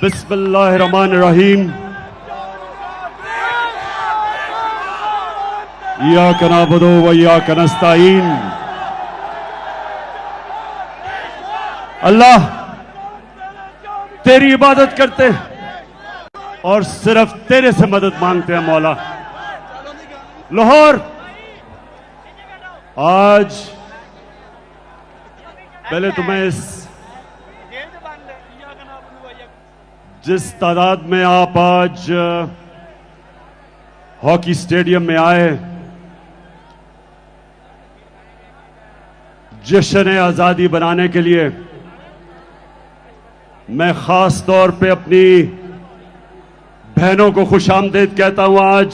बिस्मिल्लाहिर्रहमानिर्रहीम। इय्याका नअबुदु व इय्याका नस्तईन। अल्लाह तेरी इबादत करते और सिर्फ तेरे से मदद मांगते हैं मौला। लाहौर आज पहले तो मैं जिस तादाद में आप आज हॉकी स्टेडियम में आए, जश्न आजादी बनाने के लिए, मैं खास तौर पे अपनी बहनों को खुशामदीद कहता हूं। आज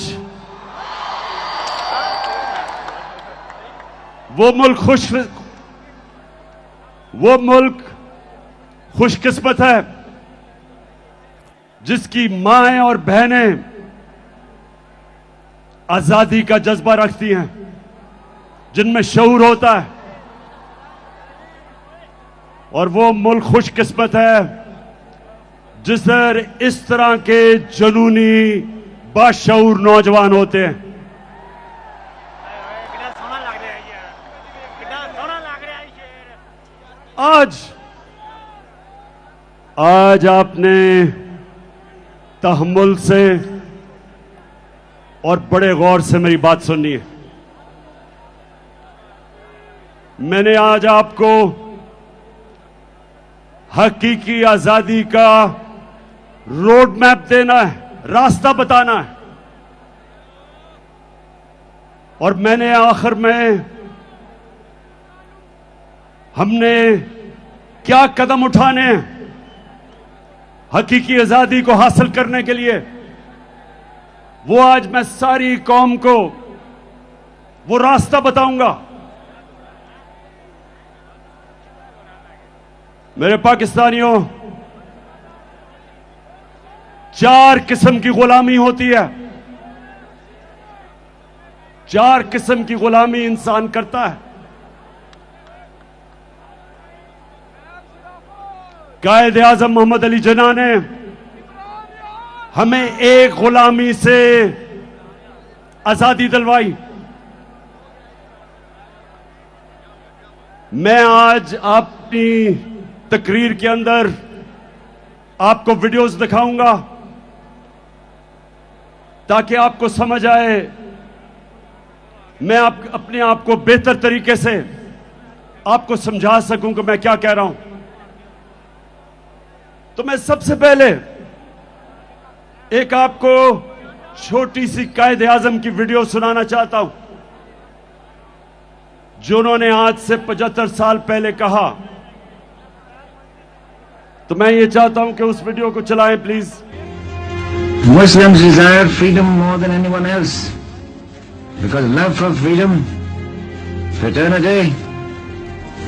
वो मुल्क खुशकिस्मत है जिसकी माएं और बहनें आजादी का जज्बा रखती हैं, जिनमें शऊर होता है। और वो मुल्क खुशकिस्मत है जिसर इस तरह के जुनूनी बाशऊर नौजवान होते हैं। आज आपने तहम्मुल से और बड़े गौर से मेरी बात सुननी है। मैंने आज आपको हकीकी आजादी का रोड मैप देना है, रास्ता बताना है। और मैंने आखिर में हमने क्या कदम उठाने हैं हकीकी आजादी को हासिल करने के लिए, वो आज मैं सारी कौम को वो रास्ता बताऊंगा। मेरे पाकिस्तानियों, 4 किस्म की गुलामी होती है। 4 किस्म की गुलामी इंसान करता है। कायद आजम मोहम्मद अली जिन्ना ने हमें एक गुलामी से आजादी दिलवाई। मैं आज अपनी तकरीर के अंदर आपको वीडियोस दिखाऊंगा ताकि आपको समझ आए, मैं अपने आप को बेहतर तरीके से आपको समझा सकूं कि मैं क्या कह रहा हूं। तो मैं सबसे पहले एक आपको छोटी सी कायद आजम की वीडियो सुनाना चाहता हूं, जो उन्होंने आज से 75 साल पहले कहा। तो मैं ये चाहता हूं कि उस वीडियो को चलाएं please. Muslims desire freedom more than anyone else because love for freedom, fraternity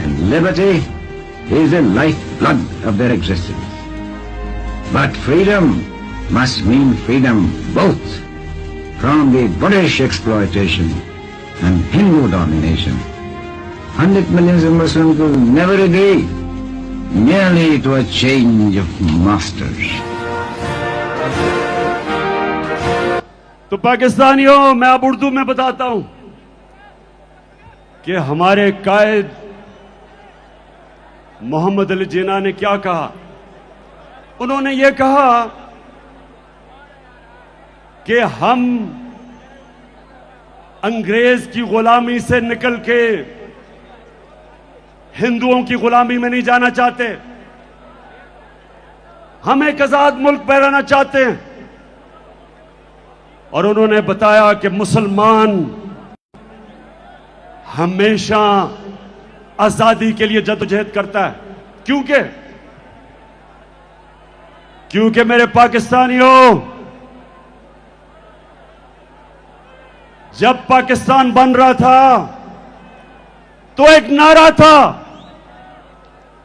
and liberty is the lifeblood of their existence. But freedom must mean freedom both from the British exploitation and Hindu domination. 100 millions of Muslims will never agree merely to a change of masters. तो पाकिस्तानियों, मैं अब उर्दू में बताता हूं कि हमारे कायद मोहम्मद अली जिन्ना ने क्या कहा। उन्होंने ये कहा कि हम अंग्रेज की गुलामी से निकल के हिंदुओं की गुलामी में नहीं जाना चाहते। हम एक आजाद मुल्क बनाना चाहते हैं। और उन्होंने बताया कि मुसलमान हमेशा आजादी के लिए जद्दोजहद करता है। क्योंकि मेरे पाकिस्तानियों, जब पाकिस्तान बन रहा था तो एक नारा था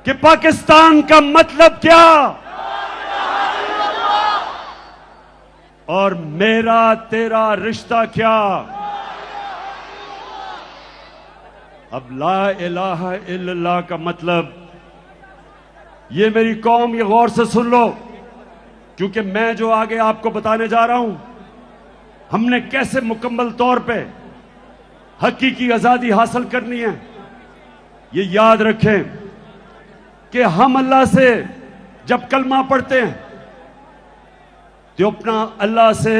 कि पाकिस्तान का मतलब क्या, और मेरा तेरा रिश्ता क्या। अब ला इलाहा इल्लल्लाह का मतलब, ये मेरी कौम ये गौर से सुन लो, क्योंकि मैं जो आगे आपको बताने जा रहा हूं, हमने कैसे मुकम्मल तौर पे हकीकी आजादी हासिल करनी है। ये याद रखें कि हम अल्लाह से जब कलमा पढ़ते हैं तो अपना अल्लाह से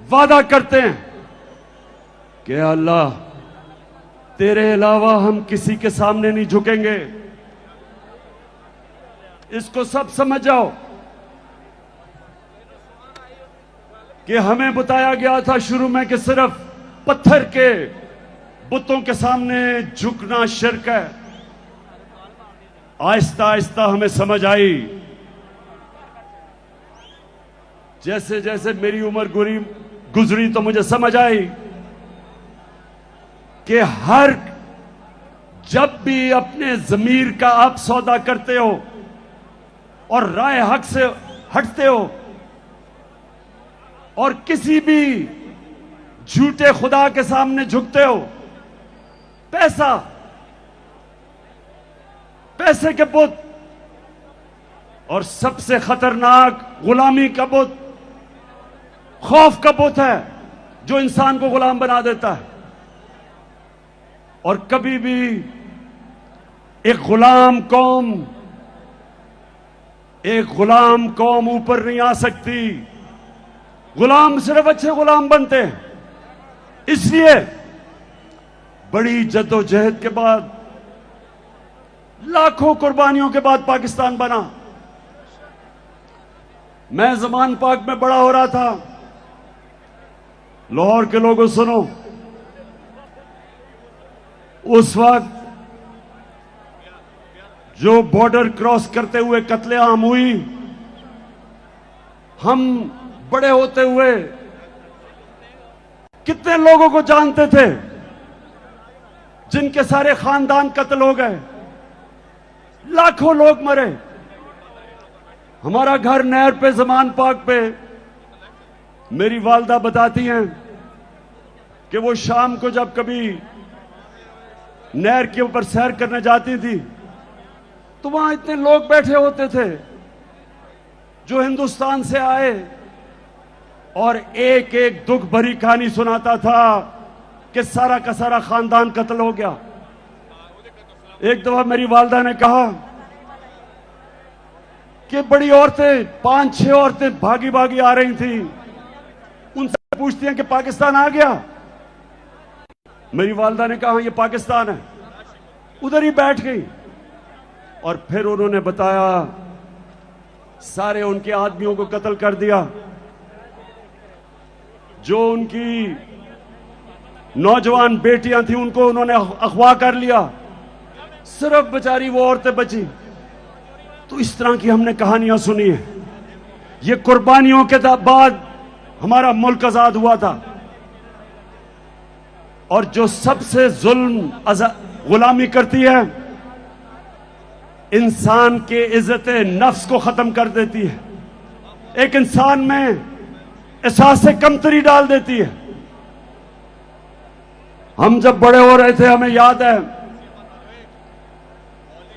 वादा करते हैं कि अल्लाह तेरे अलावा हम किसी के सामने नहीं झुकेंगे। इसको सब समझ जाओ कि हमें बताया गया था शुरू में कि सिर्फ पत्थर के बुतों के सामने झुकना शिर्क है। आहिस्ता आहिस्ता हमें समझ आई, जैसे जैसे मेरी उम्र गुजरी तो मुझे समझ आई कि हर जब भी अपने जमीर का आप सौदा करते हो और राय हक से हटते हो और किसी भी झूठे खुदा के सामने झुकते हो, पैसे के बुत और सबसे खतरनाक गुलामी का बुत खौफ का बुत है जो इंसान को गुलाम बना देता है। और कभी भी एक गुलाम कौम ऊपर नहीं आ सकती। गुलाम सिर्फ अच्छे गुलाम बनते हैं। इसलिए बड़ी जद्दोजहद के बाद, लाखों कुर्बानियों के बाद पाकिस्तान बना। मैं ज़मान पाक में बड़ा हो रहा था। लाहौर के लोगों सुनो, उस वक्त जो बॉर्डर क्रॉस करते हुए कत्लेआम हुई, हम बड़े होते हुए कितने लोगों को जानते थे जिनके सारे खानदान कत्ल हो गए, लाखों लोग मरे। हमारा घर नहर पे, ज़मान पाक पे, मेरी वालदा बताती हैं कि वो शाम को जब कभी नहर के ऊपर सैर करने जाती थी तो वहां इतने लोग बैठे होते थे जो हिंदुस्तान से आए और एक एक दुख भरी कहानी सुनाता था कि सारा का सारा खानदान कत्ल हो गया। एक दफा मेरी वालदा ने कहा कि बड़ी औरतें, 5-6 औरतें भागी भागी आ रही थी, उनसे पूछती हैं कि पाकिस्तान आ गया। मेरी वालदा ने कहा ये पाकिस्तान है। उधर ही बैठ गई और फिर उन्होंने बताया सारे उनके आदमियों को कत्ल कर दिया, जो उनकी नौजवान बेटियां थी उनको उन्होंने अगवा कर लिया, सिर्फ बेचारी वो औरतें बची। तो इस तरह की हमने कहानियां सुनी है। ये कुर्बानियों के बाद हमारा मुल्क आजाद हुआ था। और जो सबसे जुल्म गुलामी करती है, इंसान के इज्जत नफ्स को खत्म कर देती है, एक इंसान में एहसास से कमतरी डाल देती है। हम जब बड़े हो रहे थे, हमें याद है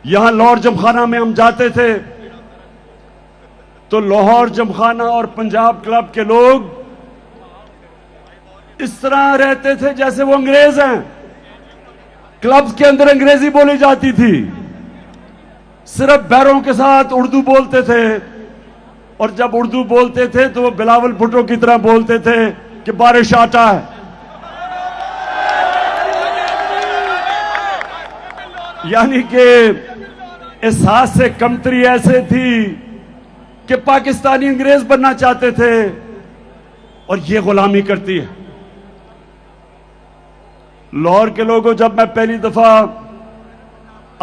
यहां लाहौर जमखाना में हम जाते थे तो लाहौर जमखाना और पंजाब क्लब के लोग इस तरह रहते थे जैसे वो अंग्रेज हैं। क्लब के अंदर अंग्रेजी बोली जाती थी, सिर्फ बैरों के साथ उर्दू बोलते थे, और जब उर्दू बोलते थे तो वो बिलावल भुट्टो की तरह बोलते थे कि बारिश आटा है। यानी कि एहसास से कमतरी ऐसे थी कि पाकिस्तानी अंग्रेज बनना चाहते थे, और ये गुलामी करती है। लाहौर के लोगों, जब मैं पहली दफा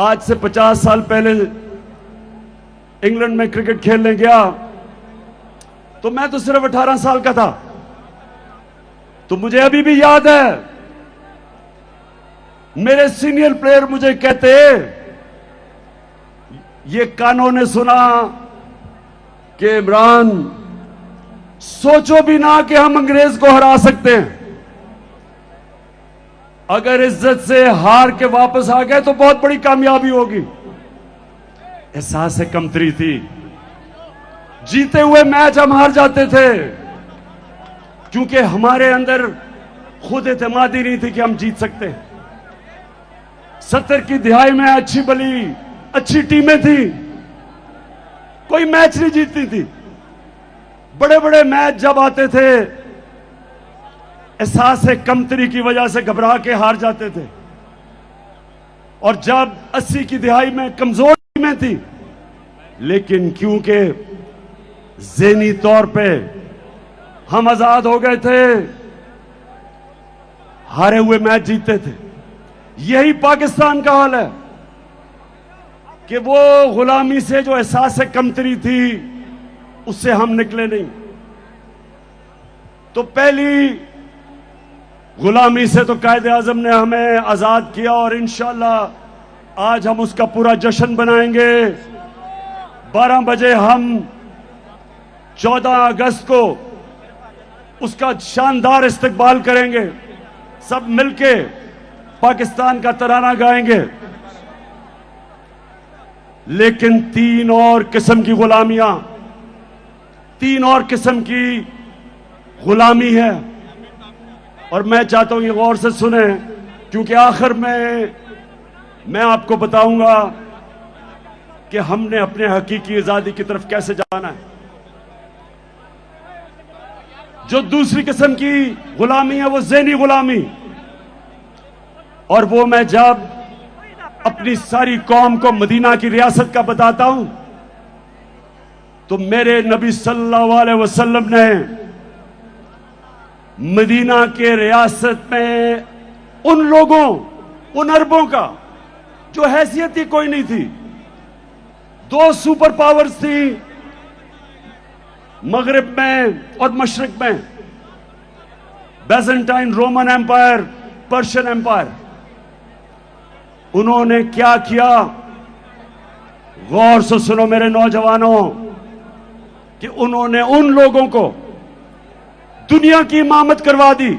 आज से 50 साल पहले इंग्लैंड में क्रिकेट खेलने गया तो मैं तो सिर्फ 18 साल का था। तो मुझे अभी भी याद है, मेरे सीनियर प्लेयर मुझे कहते, ये कानों ने सुना कि इमरान सोचो भी ना कि हम अंग्रेज को हरा सकते हैं, अगर इज्जत से हार के वापस आ गए तो बहुत बड़ी कामयाबी होगी। एहसास से कमतरी थी। जीते हुए मैच हम हार जाते थे क्योंकि हमारे अंदर खुद एतमादी नहीं थी कि हम जीत सकते हैं। 70 की दिहाई में अच्छी भली अच्छी टीमें थी, कोई मैच नहीं जीतती थी। बड़े बड़े मैच जब आते थे एहसास कमतरी की वजह से घबरा के हार जाते थे, और जब 80 की दिहाई में कमजोर टीमें थी, लेकिन क्योंकि ज़हनी तौर पे हम आजाद हो गए थे, हारे हुए मैच जीतते थे। यही पाकिस्तान का हाल है कि वो गुलामी से जो एहसास कमतरी थी उससे हम निकले नहीं। तो पहली गुलामी से तो कायदे आजम ने हमें आजाद किया, और इंशाअल्लाह आज हम उसका पूरा जश्न बनाएंगे। 12 बजे हम 14 अगस्त को उसका शानदार इस्तकबाल करेंगे, सब मिलके पाकिस्तान का तराना गाएंगे। लेकिन 3 और किस्म की गुलामियां, 3 और किस्म की गुलामी है, और मैं चाहता हूं ये गौर से सुने, क्योंकि आखिर में मैं आपको बताऊंगा कि हमने अपने हकीकी आजादी की तरफ कैसे जाना है। जो दूसरी किस्म की गुलामी है वो ज़हनी गुलामी, और वो मैं जब अपनी सारी कौम को मदीना की रियासत का बताता हूं तो मेरे नबी सल्लल्लाहु अलैहि वसल्लम ने मदीना के रियासत में उन लोगों, उन अरबों का जो हैसियत ही कोई नहीं थी, 2 सुपर पावर्स थी मगरिब में और मशरिक में, Byzantine Roman Empire, Persian Empire. उन्होंने क्या किया, गौर से सुनो मेरे नौजवानों, कि उन्होंने उन लोगों को दुनिया की इमामत करवा दी।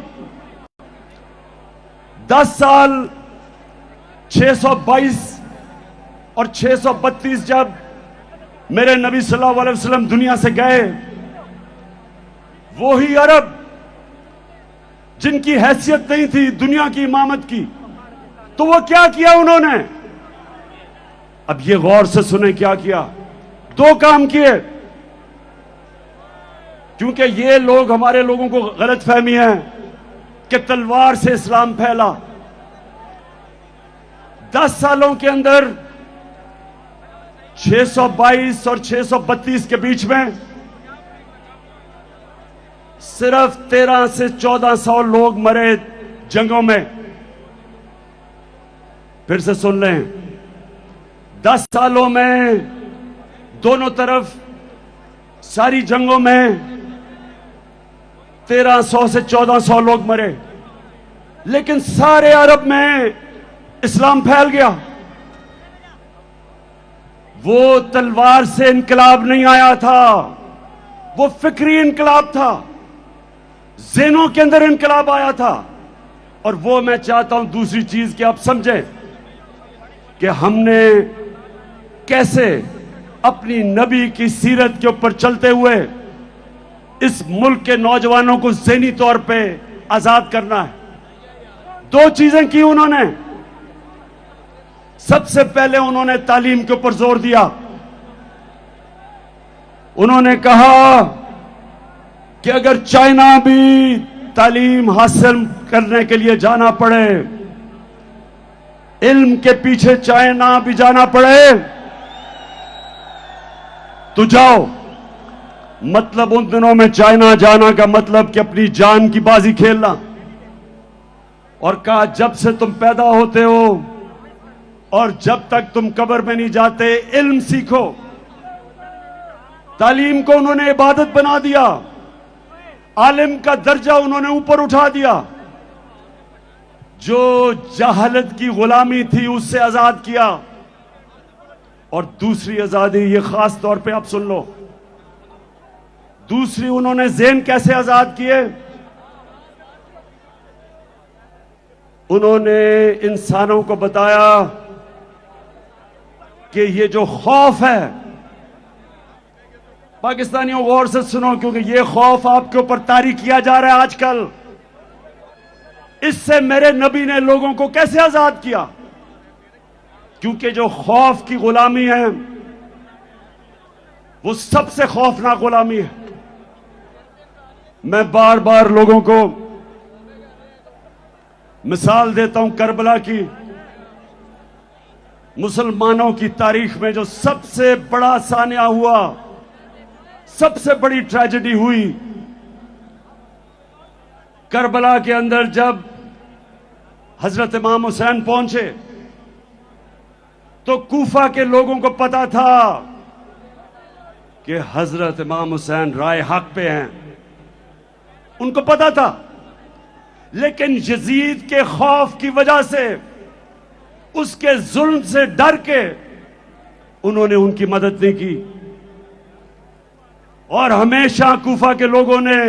10 साल 622 और 632 जब मेरे नबी सल्लल्लाहु अलैहि वसल्लम दुनिया से गए, वो ही अरब जिनकी हैसियत नहीं थी दुनिया की इमामत की, तो वो क्या किया उन्होंने? अब ये गौर से सुने क्या किया। 2 काम किए, क्योंकि ये लोग, हमारे लोगों को गलत फहमी है कि तलवार से इस्लाम फैला। 10 सालों के अंदर 622 और 632 के बीच में सिर्फ 1300 से 1400 लोग मरे जंगों में। फिर से सुन लें, 10 सालों में दोनों तरफ सारी जंगों में 1300 से 1400 लोग मरे, लेकिन सारे अरब में इस्लाम फैल गया। वो तलवार से इनकलाब नहीं आया था, वो फिक्री इनकलाब था, ज़हनों के अंदर इनकलाब आया था। और वो मैं चाहता हूं दूसरी चीज कि आप समझें कि हमने कैसे अपनी नबी की सीरत के ऊपर चलते हुए इस मुल्क के नौजवानों को ज़हनी तौर पे आजाद करना है। 2 चीजें की उन्होंने। सबसे पहले उन्होंने तालीम के ऊपर जोर दिया। उन्होंने कहा कि अगर चाइना भी तालीम हासिल करने के लिए जाना पड़े, इल्म के पीछे चाइना भी जाना पड़े, तो जाओ। मतलब उन दिनों में चाइना जाना का मतलब कि अपनी जान की बाजी खेलना। और कहा जब से तुम पैदा होते हो और जब तक तुम कब्र में नहीं जाते, इल्म सीखो। तालीम को उन्होंने इबादत बना दिया, आलिम का दर्जा उन्होंने ऊपर उठा दिया। जो जहालत की गुलामी थी उससे आजाद किया। और दूसरी आजादी, ये खास तौर पे आप सुन लो, दूसरी उन्होंने ज़हन कैसे आजाद किए। उन्होंने इंसानों को बताया कि ये जो खौफ है, पाकिस्तानियों गौर से सुनो, क्योंकि ये खौफ आपके ऊपर तारी किया जा रहा है आजकल। इससे मेरे नबी ने लोगों को कैसे आजाद किया? क्योंकि जो खौफ की गुलामी है वो सबसे खौफनाक गुलामी है। मैं बार बार लोगों को मिसाल देता हूं करबला की। मुसलमानों की तारीख में जो सबसे बड़ा सानिया हुआ, सबसे बड़ी ट्रेजेडी हुई, करबला के अंदर जब हजरत इमाम हुसैन पहुंचे तो कूफा के लोगों को पता था कि हजरत इमाम हुसैन राय हक पे हैं, उनको पता था। लेकिन यजीद के खौफ की वजह से, उसके जुल्म से डर के उन्होंने उनकी मदद नहीं की। और हमेशा कूफा के लोगों ने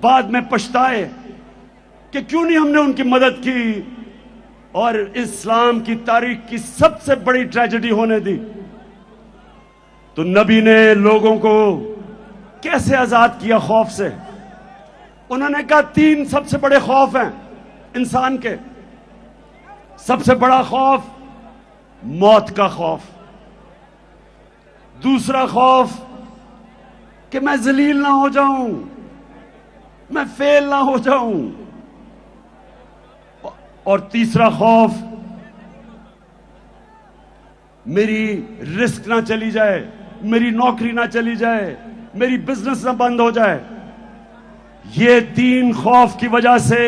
बाद में पछताए कि क्यों नहीं हमने उनकी मदद की और इस्लाम की तारीख की सबसे बड़ी ट्रेजेडी होने दी। तो नबी ने लोगों को कैसे आजाद किया खौफ से? उन्होंने कहा 3 सबसे बड़े खौफ हैं इंसान के। सबसे बड़ा खौफ मौत का खौफ, दूसरा खौफ कि मैं जलील ना हो जाऊं, मैं फेल ना हो जाऊं, और तीसरा खौफ मेरी रिस्क ना चली जाए, मेरी नौकरी ना चली जाए, मेरी बिजनेस ना बंद हो जाए। ये 3 खौफ की वजह से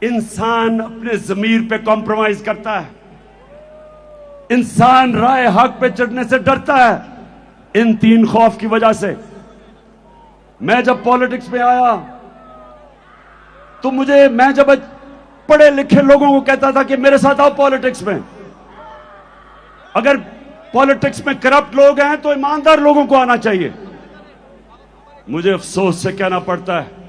इंसान अपने जमीर पे कॉम्प्रोमाइज करता है, इंसान राय हक पे चढ़ने से डरता है, इन 3 खौफ की वजह से। मैं जब पॉलिटिक्स में आया तो मैं जब पढ़े लिखे लोगों को कहता था कि मेरे साथ आओ पॉलिटिक्स में, अगर पॉलिटिक्स में करप्ट लोग हैं तो ईमानदार लोगों को आना चाहिए। मुझे अफसोस से कहना पड़ता है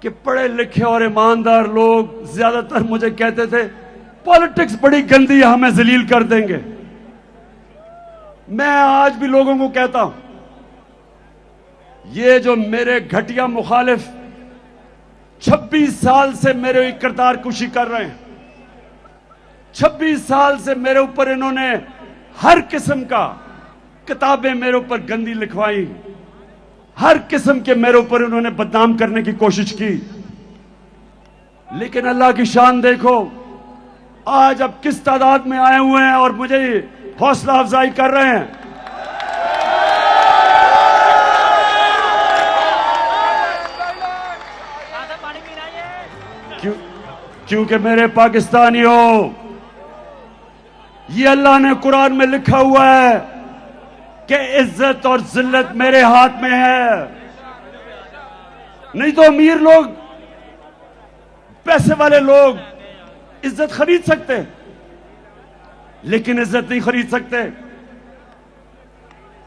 कि पढ़े लिखे और ईमानदार लोग ज्यादातर मुझे कहते थे पॉलिटिक्स बड़ी गंदी है, हमें जलील कर देंगे। मैं आज भी लोगों को कहता हूं, ये जो मेरे घटिया मुखालिफ 26 साल से मेरे किरदार कुशी कर रहे हैं, 26 साल से मेरे ऊपर इन्होंने हर किस्म का किताबें मेरे ऊपर गंदी लिखवाई, हर किस्म के मेरे ऊपर उन्होंने बदनाम करने की कोशिश की। लेकिन अल्लाह की शान देखो, आज अब किस तादाद में आए हुए हैं और मुझे हौसला अफजाई कर रहे हैं। क्योंकि मेरे पाकिस्तानियों, ये अल्लाह ने कुरान में लिखा हुआ है कि इज्जत और जिल्लत मेरे हाथ में है। नहीं तो अमीर लोग, पैसे वाले लोग इज्जत खरीद सकते हैं, लेकिन इज्जत नहीं खरीद सकते।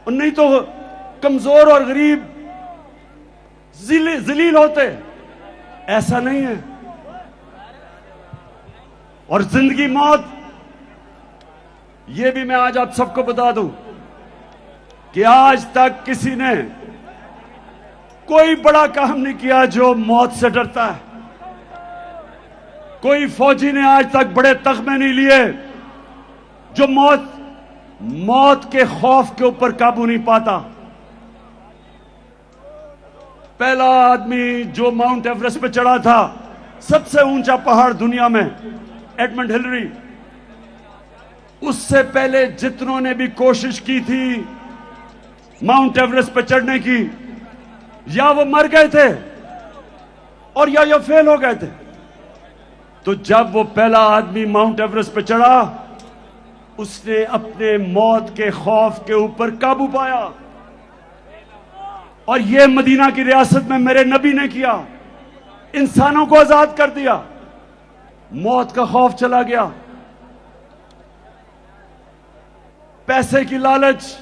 और नहीं तो कमजोर और गरीब जलील होते। ऐसा नहीं है। और जिंदगी मौत, यह भी मैं आज आप सबको बता दूं कि आज तक किसी ने कोई बड़ा काम नहीं किया जो मौत से डरता है। कोई फौजी ने आज तक बड़े तगमे नहीं लिए जो मौत के खौफ के ऊपर काबू नहीं पाता। पहला आदमी जो माउंट एवरेस्ट पे चढ़ा था, सबसे ऊंचा पहाड़ दुनिया में, एडमंड हिलरी, उससे पहले जितनों ने भी कोशिश की थी माउंट एवरेस्ट पर चढ़ने की, या वो मर गए थे और या फेल हो गए थे। तो जब वो पहला आदमी माउंट एवरेस्ट पर चढ़ा, उसने अपने मौत के खौफ के ऊपर काबू पाया। और ये मदीना की रियासत में मेरे नबी ने किया, इंसानों को आजाद कर दिया, मौत का खौफ चला गया। पैसे की लालच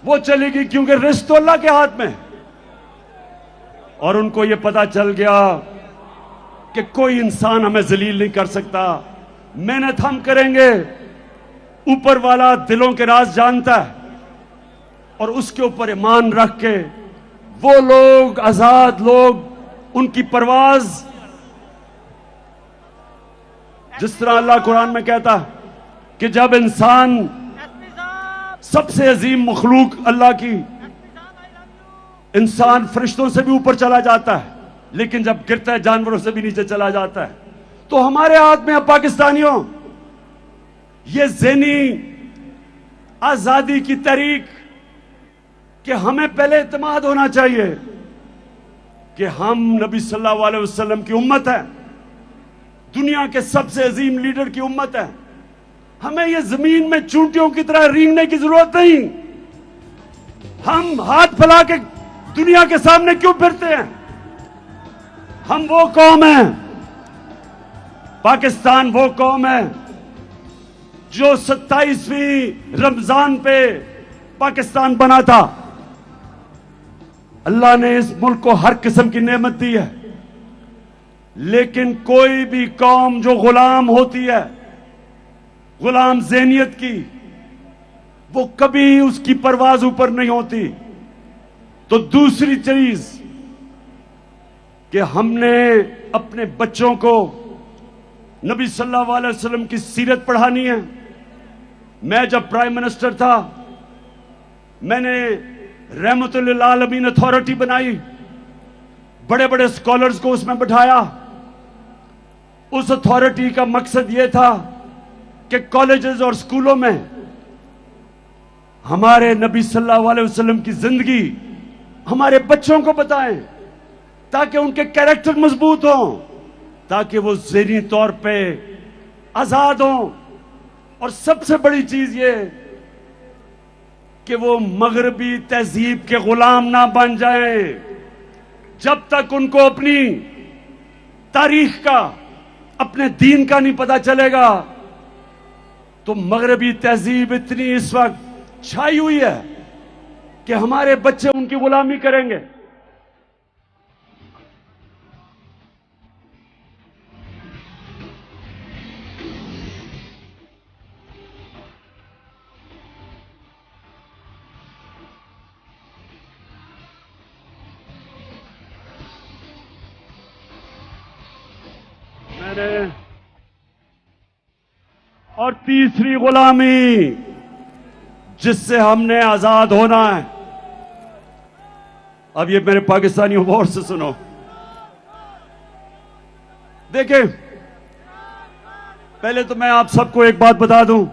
वो चली गई, क्योंकि रिस्क तो अल्लाह के हाथ में। और उनको ये पता चल गया कि कोई इंसान हमें जलील नहीं कर सकता, मेहनत हम करेंगे, ऊपर वाला दिलों के राज जानता है। और उसके ऊपर ईमान रख के वो लोग, आजाद लोग, उनकी परवाज, जिस तरह अल्लाह कुरान में कहता कि जब इंसान, सबसे अजीम मखलूक अल्लाह की, इंसान फरिश्तों से भी ऊपर चला जाता है, लेकिन जब गिरता है जानवरों से भी नीचे चला जाता है। तो हमारे हाथ में, पाकिस्तानियों, ये ज़हनी आजादी की तहरीक कि हमें पहले इत्मीनान होना चाहिए कि हम नबी सल्लल्लाहु अलैहि वसल्लम की उम्मत है, दुनिया के सबसे अजीम लीडर की उम्मत है। हमें ये जमीन में चूंटियों की तरह रेंगने की जरूरत नहीं। हम हाथ फैला के दुनिया के सामने क्यों फिरते हैं? हम वो कौम है, पाकिस्तान वो कौम है जो 27वीं रमजान पे पाकिस्तान बना था। अल्लाह ने इस मुल्क को हर किस्म की नेमत दी है, लेकिन कोई भी कौम जो गुलाम होती है, गुलाम ज़हनियत की, वो कभी उसकी परवाज ऊपर नहीं होती। तो दूसरी चीज कि हमने अपने बच्चों को नबी सल्लल्लाहु अलैहि वसल्लम की सीरत पढ़ानी है। मैं जब प्राइम मिनिस्टर था, मैंने रहमतुल लिल आलमीन अथॉरिटी बनाई, बड़े बड़े स्कॉलर्स को उसमें बिठाया। उस अथॉरिटी का मकसद यह था कि कॉलेजेस और स्कूलों में हमारे नबी सल्लल्लाहु अलैहि वसल्लम की जिंदगी हमारे बच्चों को बताएं, ताकि उनके कैरेक्टर मजबूत हों, ताकि वो ज़हनी तौर पे आजाद हों। और सबसे बड़ी चीज ये कि वो मगरबी तहजीब के गुलाम ना बन जाएं। जब तक उनको अपनी तारीख का, अपने दीन का नहीं पता चलेगा, तो मगरबी तहजीब इतनी इस वक्त छाई हुई है कि हमारे बच्चे उनकी गुलामी करेंगे। मैंने और तीसरी गुलामी जिससे हमने आजाद होना है, अब ये मेरे पाकिस्तानियों गौर से सुनो। देखिए, पहले तो मैं आप सबको एक बात बता दूं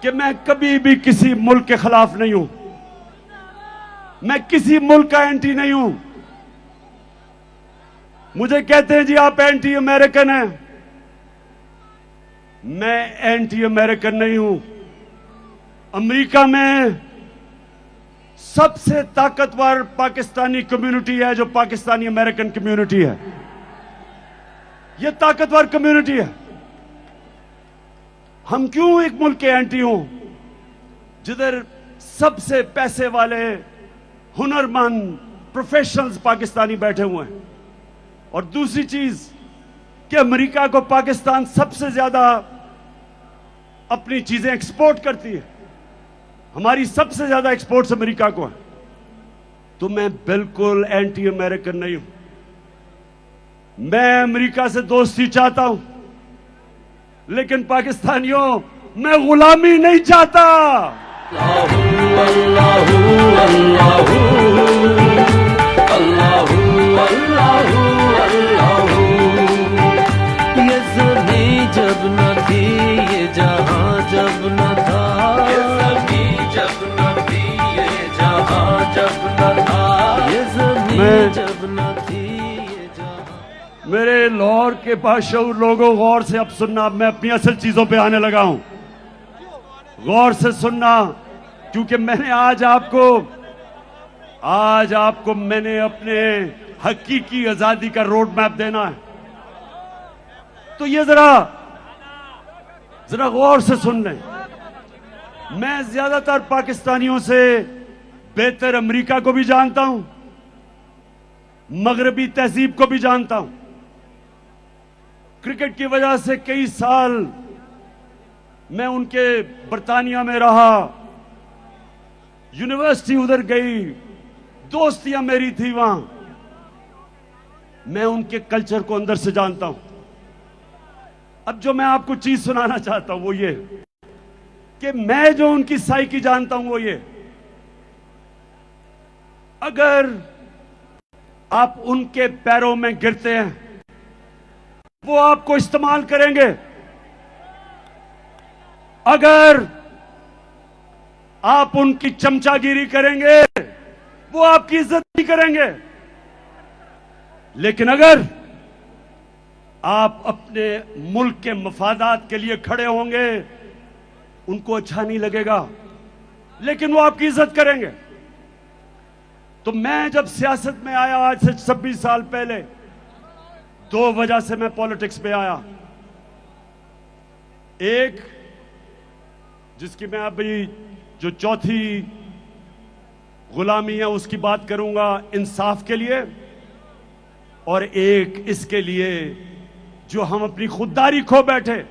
कि मैं कभी भी किसी मुल्क के खिलाफ नहीं हूं, मैं किसी मुल्क का एंटी नहीं हूं। मुझे कहते हैं जी आप एंटी अमेरिकन हैं, मैं एंटी अमेरिकन नहीं हूं। अमेरिका में सबसे ताकतवर पाकिस्तानी कम्युनिटी है जो पाकिस्तानी अमेरिकन कम्युनिटी है। यह ताकतवर कम्युनिटी है। हम क्यों एक मुल्क के एंटी हों जिधर सबसे पैसे वाले हुनरमंद प्रोफेशनल्स पाकिस्तानी बैठे हुए हैं। और दूसरी चीज कि अमेरिका को पाकिस्तान सबसे ज्यादा अपनी चीजें एक्सपोर्ट करती है, हमारी सबसे ज्यादा एक्सपोर्ट्स अमेरिका को है। तो मैं बिल्कुल एंटी अमेरिकन नहीं हूं। मैं अमेरिका से दोस्ती चाहता हूं, लेकिन पाकिस्तानियों मैं गुलामी नहीं चाहता। अल्लाहू अल्लाहू अल्लाहू अल्लाहू अल्लाहू अल्लाहू। ये ज़मीं जब न थी, ये जहां जब न था, ये ज़मीं जब न थी, ये जहां जब न था, ये ज़मीं जब न थी, ये जहां। मेरे लाहौर के बाशऊर लोगों, गौर से अब सुनना। मैं अपनी असल चीजों पे आने लगा हूं, गौर से सुनना, क्योंकि मैंने आज आपको मैंने अपने हकीकी आजादी का रोड मैप देना है। तो ये जरा गौर से सुन लें। मैं ज्यादातर पाकिस्तानियों से बेहतर अमेरिका को भी जानता हूं, मगरबी तहजीब को भी जानता हूं। क्रिकेट की वजह से कई साल मैं उनके बरतानिया में रहा, यूनिवर्सिटी उधर गई, दोस्तियां मेरी थी वहां। मैं उनके कल्चर को अंदर से जानता हूं। अब जो मैं आपको चीज सुनाना चाहता हूं वो ये कि मैं जो उनकी साइकी जानता हूं वो ये, अगर आप उनके पैरों में गिरते हैं वो आपको इस्तेमाल करेंगे। अगर आप उनकी चमचागिरी करेंगे वो आपकी इज्जत नहीं करेंगे। लेकिन अगर आप अपने मुल्क के मफादात के लिए खड़े होंगे उनको अच्छा नहीं लगेगा, लेकिन वो आपकी इज्जत करेंगे। तो मैं जब सियासत में आया आज से 26 साल पहले, 2 वजह से मैं पॉलिटिक्स में आया। एक, जिसकी मैं अभी जो चौथी गुलामी है उसकी बात करूंगा, इंसाफ के लिए, और एक इसके लिए जो हम अपनी खुददारी खो बैठे।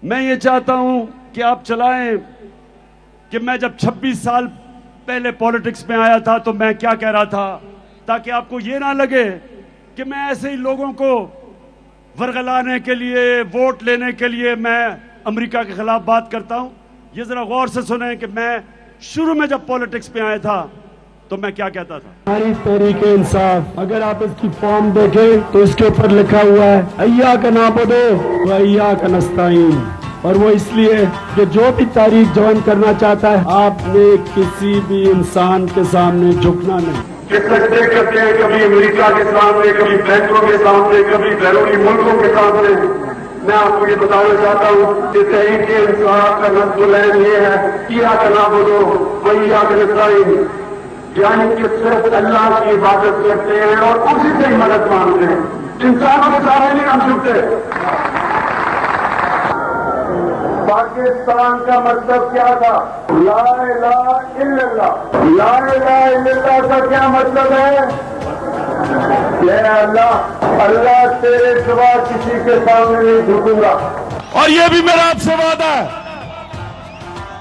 मैं ये चाहता हूं कि आप चलाएं कि मैं जब 26 साल पहले पॉलिटिक्स में आया था तो मैं क्या कह रहा था, ताकि आपको ये ना लगे कि मैं ऐसे ही लोगों को वरगलाने के लिए, वोट लेने के लिए मैं अमेरिका के खिलाफ बात करता हूं। ये जरा गौर से सुने कि मैं शुरू में जब पॉलिटिक्स में आया था तो मैं क्या कहता था। हमारी तहरीके इंसाफ, अगर आप इसकी फॉर्म देखें तो इसके ऊपर लिखा हुआ है अय्या का नाबुदो व अय्या का नस्ताईन, और वो इसलिए कि जो भी तारीख ज्वाइन करना चाहता है आपने किसी भी इंसान के सामने झुकना नहीं। कितने करते हैं, कभी अमेरिका के सामने, कभी बैंकों के सामने, कभी बैरूनी मुल्कों के सामने। मैं आपको ये बताना चाहता हूँ कि तहरीक इंसाफ का नस्ल ये है किया का नाबुदो व अय्या का नस्ताईन, यानी कि सिर्फ अल्लाह की इबादत करते हैं और उसी से ही मदद मांगते हैं, इंसानों के सामने नहीं हम झुकते। पाकिस्तान का मतलब क्या था? ला इलाहा इल्लल्लाह। ला इलाहा इल्लल्लाह का क्या मतलब है? अल्लाह तेरे सिवा किसी के सामने नहीं झुकूंगा। और ये भी मेरा आपसे वादा है,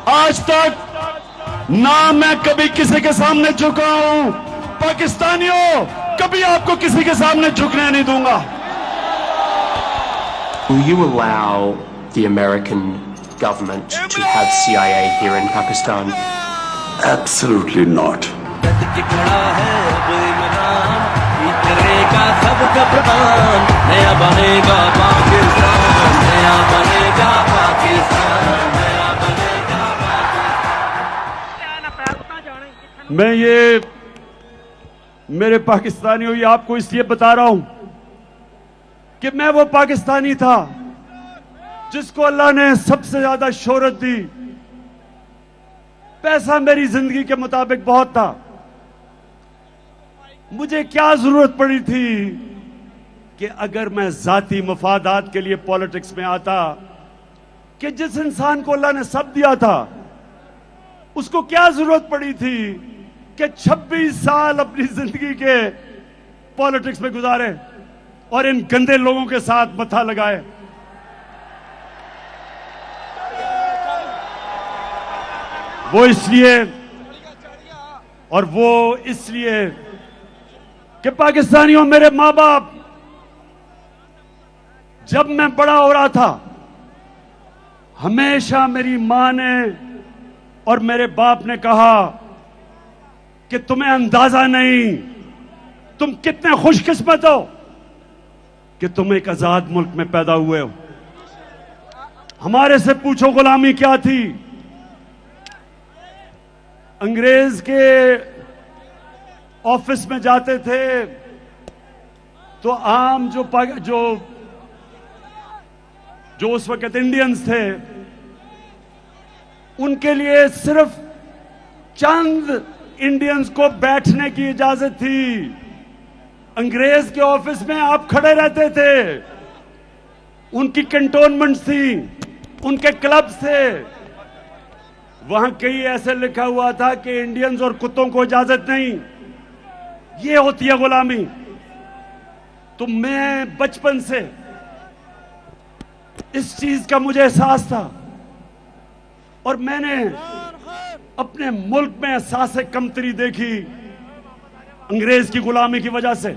आज तक ना मैं कभी किसी के सामने झुका हूं। पाकिस्तानियों, कभी आपको किसी के सामने झुकने नहीं दूंगा। Will you allow the American government to have CIA here in Pakistan? Absolutely not. नया बनेगा पाकिस्तान, नया बनेगा पाकिस्तान, नया बनेगा पाकिस्तान। मैं ये मेरे पाकिस्तानियों ये आपको इसलिए बता रहा हूं कि मैं वो पाकिस्तानी था जिसको अल्लाह ने सबसे ज्यादा शोहरत दी। पैसा मेरी जिंदगी के मुताबिक बहुत था। मुझे क्या जरूरत पड़ी थी कि अगर मैं जाती मफादात के लिए पॉलिटिक्स में आता, कि जिस इंसान को अल्लाह ने सब दिया था उसको क्या जरूरत पड़ी थी कि 26 साल अपनी जिंदगी के पॉलिटिक्स में गुजारे और इन गंदे लोगों के साथ मथा लगाए। वो इसलिए और वो इसलिए कि पाकिस्तानियों, मेरे मां बाप, जब मैं बड़ा हो रहा था हमेशा मेरी मां ने और मेरे बाप ने कहा कि तुम्हें अंदाजा नहीं, तुम कितने खुशकिस्मत हो कि तुम एक आजाद मुल्क में पैदा हुए हो। हमारे से पूछो गुलामी क्या थी। अंग्रेज के ऑफिस में जाते थे तो आम जो उस वक्त इंडियंस थे उनके लिए सिर्फ चंद इंडियंस को बैठने की इजाजत थी। अंग्रेज के ऑफिस में आप खड़े रहते थे, उनकी कैंटोनमेंट थी, उनके क्लब थे, वहां कहीं ऐसे लिखा हुआ था कि इंडियंस और कुत्तों को इजाजत नहीं। ये होती है गुलामी। तो मैं बचपन से इस चीज का मुझे एहसास था और मैंने अपने मुल्क में एहसास कमतरी देखी अंग्रेज की गुलामी की वजह से।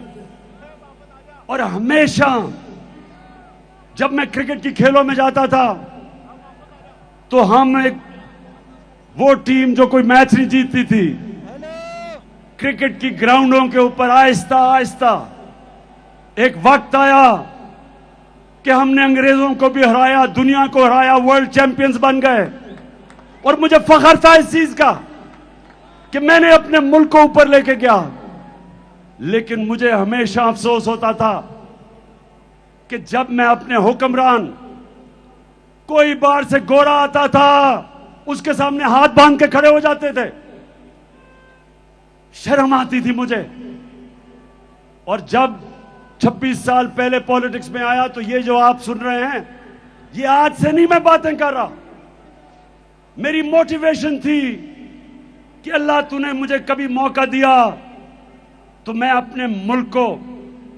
और हमेशा जब मैं क्रिकेट की खेलों में जाता था तो हम एक वो टीम जो कोई मैच नहीं जीतती थी, क्रिकेट की ग्राउंडों के ऊपर आहिस्ता आहिस्ता एक वक्त आया कि हमने अंग्रेजों को भी हराया, दुनिया को हराया, वर्ल्ड चैंपियंस बन गए। और मुझे फख्र था इस चीज का कि मैंने अपने मुल्क को ऊपर लेके गया। लेकिन मुझे हमेशा अफसोस होता था कि जब मैं अपने हुक्मरान, कोई बाहर से गोरा आता था, उसके सामने हाथ बांध के खड़े हो जाते थे, शर्म आती थी मुझे। और जब 26 साल पहले पॉलिटिक्स में आया तो ये जो आप सुन रहे हैं, ये आज से नहीं मैं बातें कर रहा। मेरी मोटिवेशन थी कि अल्लाह तूने मुझे कभी मौका दिया तो मैं अपने मुल्क को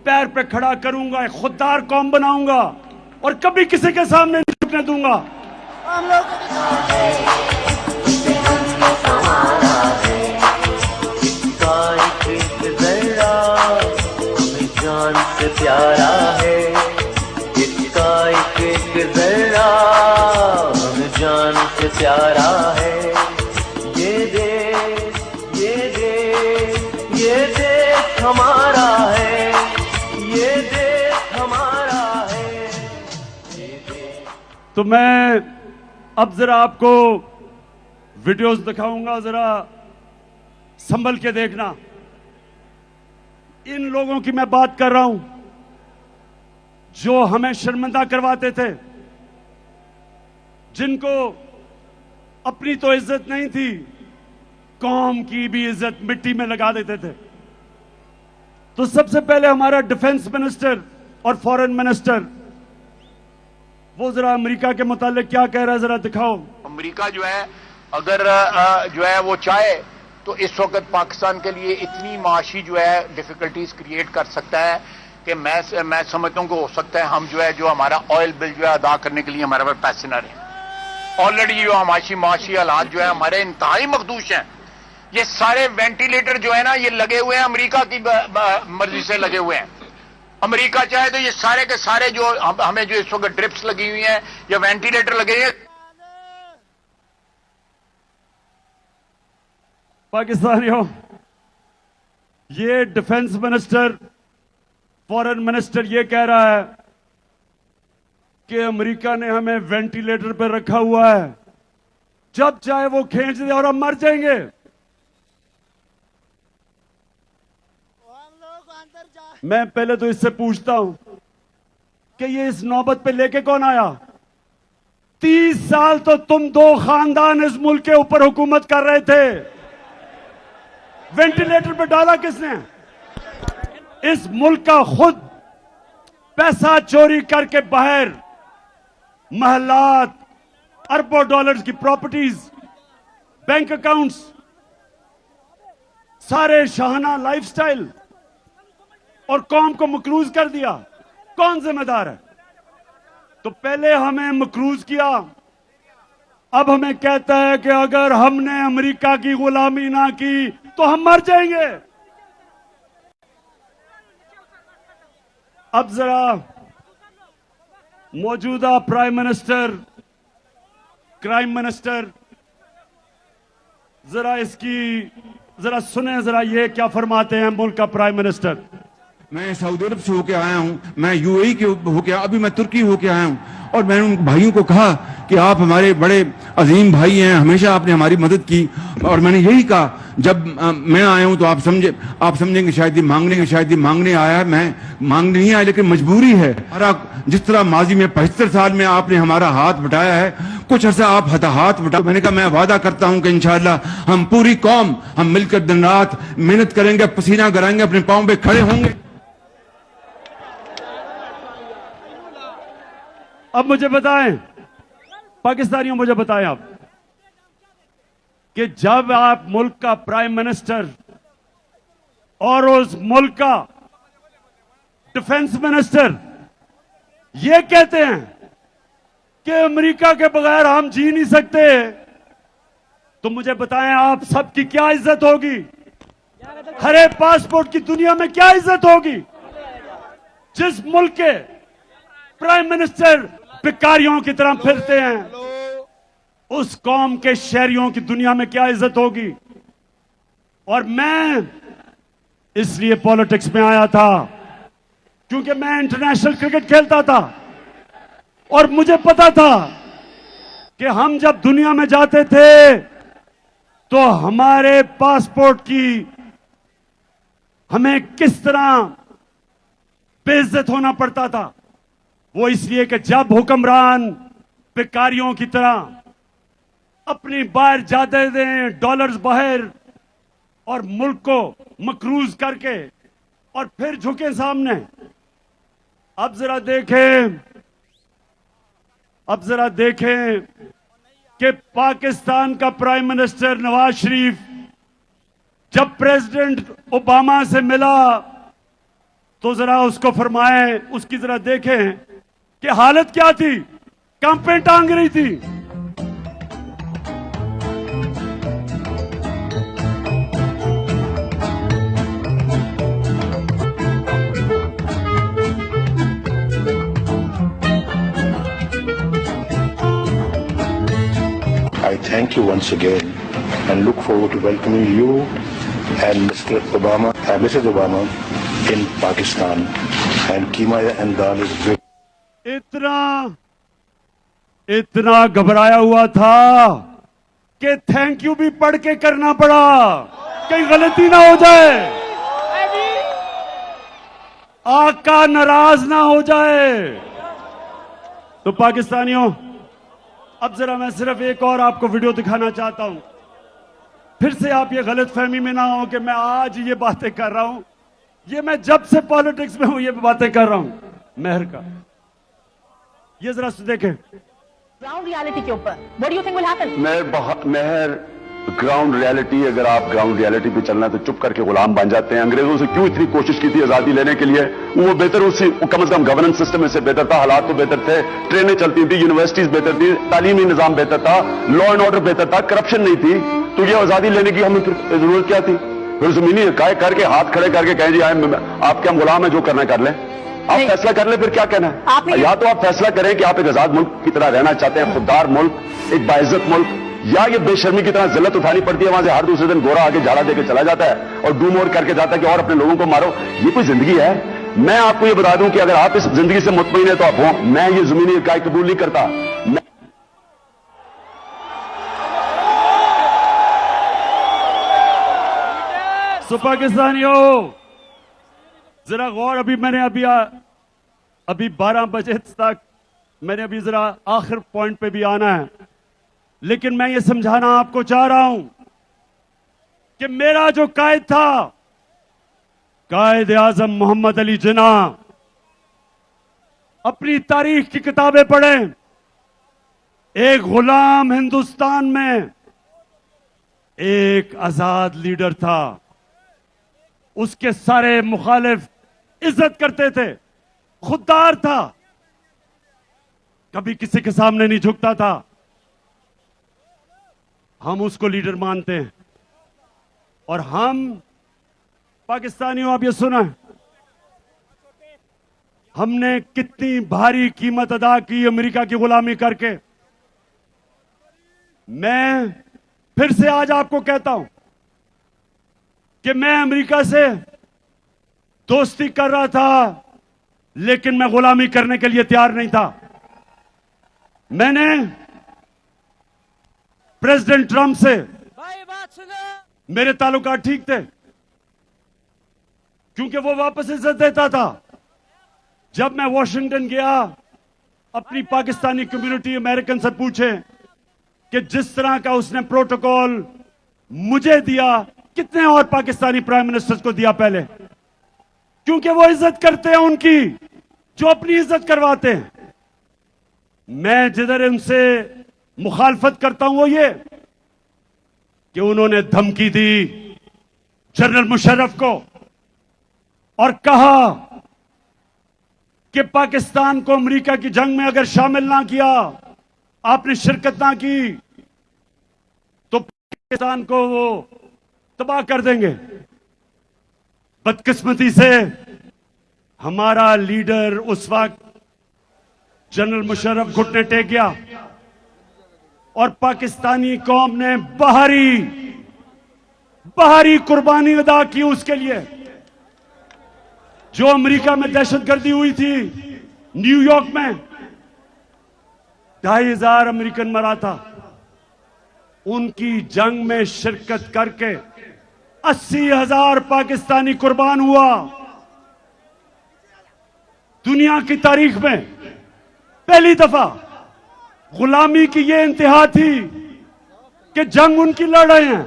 पैर पे खड़ा करूंगा, एक खुददार कौम बनाऊंगा और कभी किसी के सामने नहीं झुकने दूंगा। हम लोग जान से प्यारा है, इसका एक जरा हमें जान से प्यारा है। ये देश हमारा है, ये देश हमारा है। तो मैं अब जरा आपको वीडियोस दिखाऊंगा, जरा संभल के देखना। इन लोगों की मैं बात कर रहा हूं जो हमें शर्मिंदा करवाते थे, जिनको अपनी तो इज्जत नहीं थी, कौम की भी इज्जत मिट्टी में लगा देते थे। तो सबसे पहले हमारा डिफेंस मिनिस्टर और फॉरेन मिनिस्टर, वो जरा अमेरिका के मुतालिक क्या कह रहा है, जरा दिखाओ। अमेरिका जो है अगर जो है वो चाहे तो इस वक्त पाकिस्तान के लिए इतनी माशी जो है डिफिकल्टीज क्रिएट कर सकता है कि मैं समझता हूं कि हो सकता है हम जो हमारा ऑयल बिल जो है अदा करने के लिए हमारे पास पैसे ना रहे। ऑलरेडी जो माशी हालात जो है हमारे इंतहाई मखदूश हैं। ये सारे वेंटिलेटर जो है ना, ये लगे हुए हैं अमेरिका की मर्जी से लगे हुए हैं। अमेरिका चाहे तो ये सारे के सारे जो हमें जो इस वक्त ड्रिप्स लगी हुई हैं या वेंटिलेटर लगे हैं, पाकिस्तानियों, ये डिफेंस मिनिस्टर, फॉरेन मिनिस्टर ये कह रहा है कि अमेरिका ने हमें वेंटिलेटर पर रखा हुआ है, जब चाहे वो खींच दे और हम मर जाएंगे। मैं पहले तो इससे पूछता हूं कि ये इस नौबत पे लेके कौन आया? 30 साल तो तुम दो खानदान इस मुल्क के ऊपर हुकूमत कर रहे थे, वेंटिलेटर पे डाला किसने? इस मुल्क का खुद पैसा चोरी करके बाहर महलात, अरबों डॉलर्स की प्रॉपर्टीज, बैंक अकाउंट्स, सारे शाहाना लाइफस्टाइल और कौम को मकरूज कर दिया। कौन जिम्मेदार है? तो पहले हमें मकरूज किया, अब हमें कहता है कि अगर हमने अमेरिका की गुलामी ना की तो हम मर जाएंगे। अब जरा मौजूदा प्राइम मिनिस्टर, क्राइम मिनिस्टर, जरा इसकी जरा सुने, जरा ये क्या फरमाते हैं मुल्क का प्राइम मिनिस्टर। मैं सऊदी अरब से होके आया हूं, मैं यूएई के होके, अभी मैं तुर्की होके आया हूं, और मैंने उन भाइयों को कहा कि आप हमारे बड़े अजीम भाई हैं, हमेशा आपने हमारी मदद की। और मैंने यही कहा, जब मैं आया हूं तो आप समझेंगे शायद ये मांगने आया है। मैं मांगने नहीं आया, लेकिन मजबूरी है। जिस तरह माजी में 75 साल में आपने हमारा हाथ बटाया है, कुछ अर्सा आप हाथ बटाओ। मैंने कहा मैं वादा करता हूं कि इंशाअल्लाह हम पूरी कौम हम मिलकर दिन रात मेहनत करेंगे, पसीना गिराएंगे, अपने पांव पे खड़े होंगे। अब मुझे बताएं, पाकिस्तानियों, मुझे बताएं आप कि जब आप मुल्क का प्राइम मिनिस्टर और उस मुल्क का डिफेंस मिनिस्टर ये कहते हैं कि अमेरिका के बगैर हम जी नहीं सकते, तो मुझे बताएं आप सबकी क्या इज्जत होगी? हरे पासपोर्ट की दुनिया में क्या इज्जत होगी? जिस मुल्क के प्राइम मिनिस्टर भिखारियों की तरह फिरते हैं, उस कौम के शहरियों की दुनिया में क्या इज्जत होगी? और मैं इसलिए पॉलिटिक्स में आया था क्योंकि मैं इंटरनेशनल क्रिकेट खेलता था और मुझे पता था कि हम जब दुनिया में जाते थे तो हमारे पासपोर्ट की हमें किस तरह बेइज्जत होना पड़ता था। वो इसलिए कि जब हुक्मरान भिखारियों की तरह अपनी बाहर जायदादें डॉलर्स बाहर और मुल्क को मकरूज करके और फिर झुके सामने। अब जरा देखें कि पाकिस्तान का प्राइम मिनिस्टर नवाज शरीफ जब प्रेसिडेंट ओबामा से मिला तो जरा उसको फरमाएं, उसकी जरा देखें कि हालत क्या थी, कंपें टांग रही थी। I thank you once again and look forward to welcoming you and Mrs. Obama in Pakistan. And Keema and Dal is great. इतना घबराया हुआ था कि थैंक यू भी पढ़ के करना पड़ा, कहीं गलती ना हो जाए, आका नाराज ना हो जाए। तो पाकिस्तानियों, अब जरा मैं सिर्फ एक और आपको वीडियो दिखाना चाहता हूं, फिर से आप ये गलत फहमी में ना हो कि मैं आज ये बातें कर रहा हूं। ये मैं जब से पॉलिटिक्स में हूं ये बातें कर रहा हूं मेहर का। ये जरा देखें ग्राउंड रियलिटी के ऊपर, what do you think will happen? Mehar, ground reality, अगर आप ग्राउंड रियलिटी पे चलना है तो चुप करके गुलाम बन जाते हैं। अंग्रेजों से क्यों इतनी कोशिश की थी आजादी लेने के लिए? वो बेहतर, उससे कम से कम गवर्नेंस सिस्टम इससे बेहतर था, हालात तो बेहतर थे, ट्रेनें चलती थी, यूनिवर्सिटीज बेहतर थी, तालीमी निजाम बेहतर था, लॉ एंड ऑर्डर बेहतर था, करप्शन नहीं थी। तो ये आजादी लेने की हमें जरूरत क्या थी? फिर जमीनी काय करके हाथ खड़े करके कहें जी आपके हम गुलाम है, जो करना कर लें। आप फैसला कर ले, फिर क्या कहना है? या तो आप फैसला करें कि आप एक आजाद मुल्क की तरह रहना चाहते हैं, खुददार मुल्क, एक बाइज्जत मुल्क, या ये बेशर्मी की तरह जिल्लत उठानी पड़ती है, वहां से हर दूसरे दिन गोरा आगे झाड़ा देकर चला जाता है और डू मोर करके जाता है कि और अपने लोगों को मारो। ये कोई जिंदगी है? मैं आपको ये बता दूं कि अगर आप इस जिंदगी से मुतमईन है तो आप हो। मैं ये जमीनी इकाई कबूल नहीं करता। तो पाकिस्तानियों जरा गौर, अभी 12 बजे तक मैंने अभी जरा आखिर पॉइंट पे भी आना है, लेकिन मैं ये समझाना आपको चाह रहा हूं कि मेरा जो कायद था, कायद आजम मोहम्मद अली जिन्ना, अपनी तारीख की किताबें पढ़ें, एक गुलाम हिंदुस्तान में एक आजाद लीडर था, उसके सारे मुखालिफ इज्जत करते थे, खुददार था, कभी किसी के सामने नहीं झुकता था। हम उसको लीडर मानते हैं। और हम पाकिस्तानियों, आप ये सुना, हमने कितनी भारी कीमत अदा की अमेरिका की गुलामी करके। मैं फिर से आज आपको कहता हूं कि मैं अमेरिका से दोस्ती कर रहा था, लेकिन मैं गुलामी करने के लिए तैयार नहीं था। मैंने प्रेसिडेंट ट्रंप से मेरे ताल्लुकात ठीक थे, क्योंकि वो वापस इज्जत देता था। जब मैं वॉशिंगटन गया, अपनी पाकिस्तानी कम्युनिटी अमेरिकन से पूछे कि जिस तरह का उसने प्रोटोकॉल मुझे दिया, कितने और पाकिस्तानी प्राइम मिनिस्टर्स को दिया पहले, क्योंकि वो इज्जत करते हैं उनकी जो अपनी इज्जत करवाते हैं। मैं जिधर उनसे मुखालफत करता हूं वो ये कि उन्होंने धमकी दी जनरल मुशर्रफ को और कहा कि पाकिस्तान को अमेरिका की जंग में अगर शामिल ना किया, आपने शिरकत ना की, तो पाकिस्तान को वो तबाह कर देंगे। बदकिस्मती से हमारा लीडर उस वक्त जनरल मुशर्रफ घुटने टेक गया और पाकिस्तानी कौम ने बाहरी कुर्बानी अदा की उसके लिए। जो अमेरिका में दहशतगर्दी हुई थी, न्यूयॉर्क में 2,500 अमेरिकन मरा था। उनकी जंग में शिरकत करके 80,000 पाकिस्तानी कुर्बान हुआ। दुनिया की तारीख में पहली दफा गुलामी की यह इंतहा थी कि जंग उनकी लड़ रहे हैं,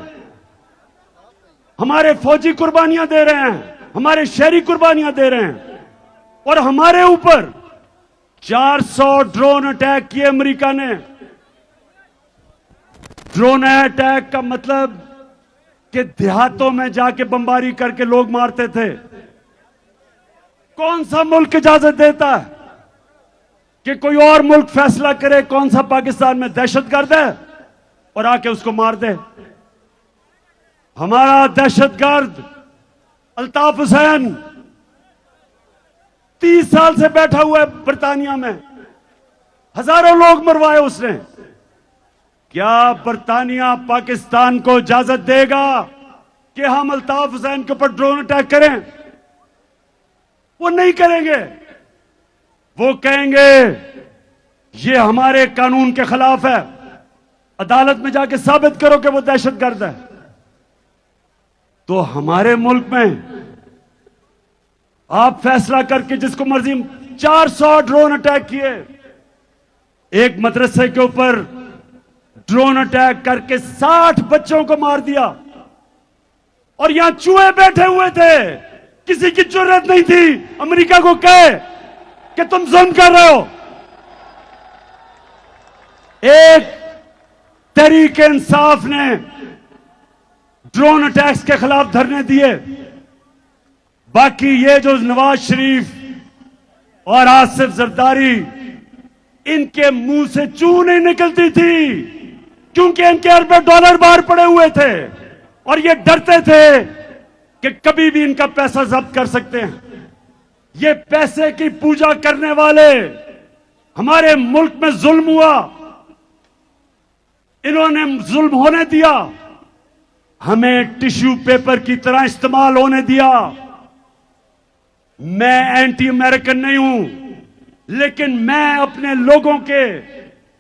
हमारे फौजी कुर्बानियां दे रहे हैं, हमारे शहरी कुर्बानियां दे रहे हैं, और हमारे ऊपर 400 ड्रोन अटैक किए अमेरिका ने। ड्रोन अटैक का मतलब कि देहातों में जाके बमबारी करके लोग मारते थे। कौन सा मुल्क इजाजत देता है कि कोई और मुल्क फैसला करे कौन सा पाकिस्तान में दहशतगर्द है और आके उसको मार दे? हमारा दहशतगर्द अल्ताफ हुसैन 30 साल से बैठा हुआ है बर्तानिया में, हजारों लोग मरवाए उसने। क्या बर्तानिया पाकिस्तान को इजाजत देगा कि हम अल्ताफ हुसैन के ऊपर ड्रोन अटैक करें? वो नहीं करेंगे। वो कहेंगे ये हमारे कानून के खिलाफ है, अदालत में जाके साबित करो कि वो दहशतगर्द है। तो हमारे मुल्क में आप फैसला करके जिसको मर्जी 400 ड्रोन अटैक किए। एक मदरसे के ऊपर ड्रोन अटैक करके 60 बच्चों को मार दिया और यहां चूहे बैठे हुए थे। किसी की जरूरत नहीं थी अमेरिका को कहे कि तुम जुल्म कर रहे हो। एक तहरीक इंसाफ ने ड्रोन अटैक्स के खिलाफ धरने दिए। बाकी ये जो नवाज शरीफ और आसिफ जरदारी, इनके मुंह से चू नहीं निकलती थी क्योंकि इनके अरबों डॉलर बाहर पड़े हुए थे और ये डरते थे कि कभी भी इनका पैसा जब्त कर सकते हैं। ये पैसे की पूजा करने वाले हमारे मुल्क में जुल्म हुआ, इन्होंने जुल्म होने दिया, हमें टिश्यू पेपर की तरह इस्तेमाल होने दिया। मैं एंटी अमेरिकन नहीं हूं, लेकिन मैं अपने लोगों के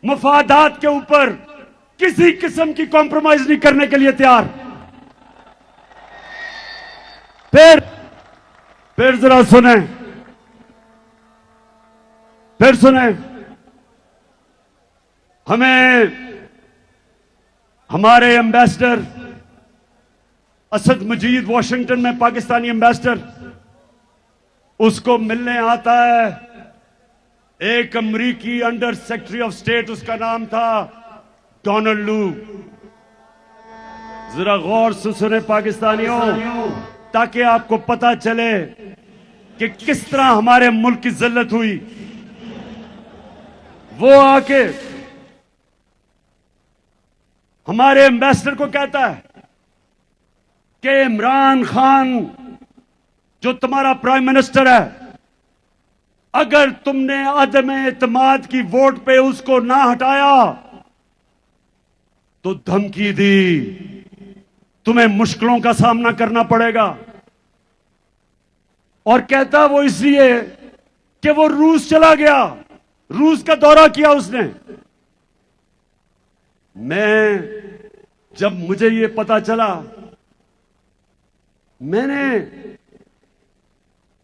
मफादात के ऊपर किसी किस्म की कॉम्प्रोमाइज नहीं करने के लिए तैयार। फिर जरा सुने, फिर सुने। हमें हमारे एम्बेसडर असद मजीद वॉशिंगटन में, पाकिस्तानी एम्बेसडर, उसको मिलने आता है एक अमरीकी अंडर सेक्रेटरी ऑफ स्टेट, उसका नाम था डोनाल्ड लू। जरा गौर से सुने पाकिस्तानियों, ताकि आपको पता चले कि किस तरह हमारे मुल्क की जिल्लत हुई। वो आके हमारे एम्बेसडर को कहता है कि इमरान खान जो तुम्हारा प्राइम मिनिस्टर है, अगर तुमने अदम एतमाद की वोट पे उसको ना हटाया तो धमकी दी, तुम्हें मुश्किलों का सामना करना पड़ेगा। और कहता वो इसलिए कि वो रूस चला गया, रूस का दौरा किया उसने। जब मुझे ये पता चला, मैंने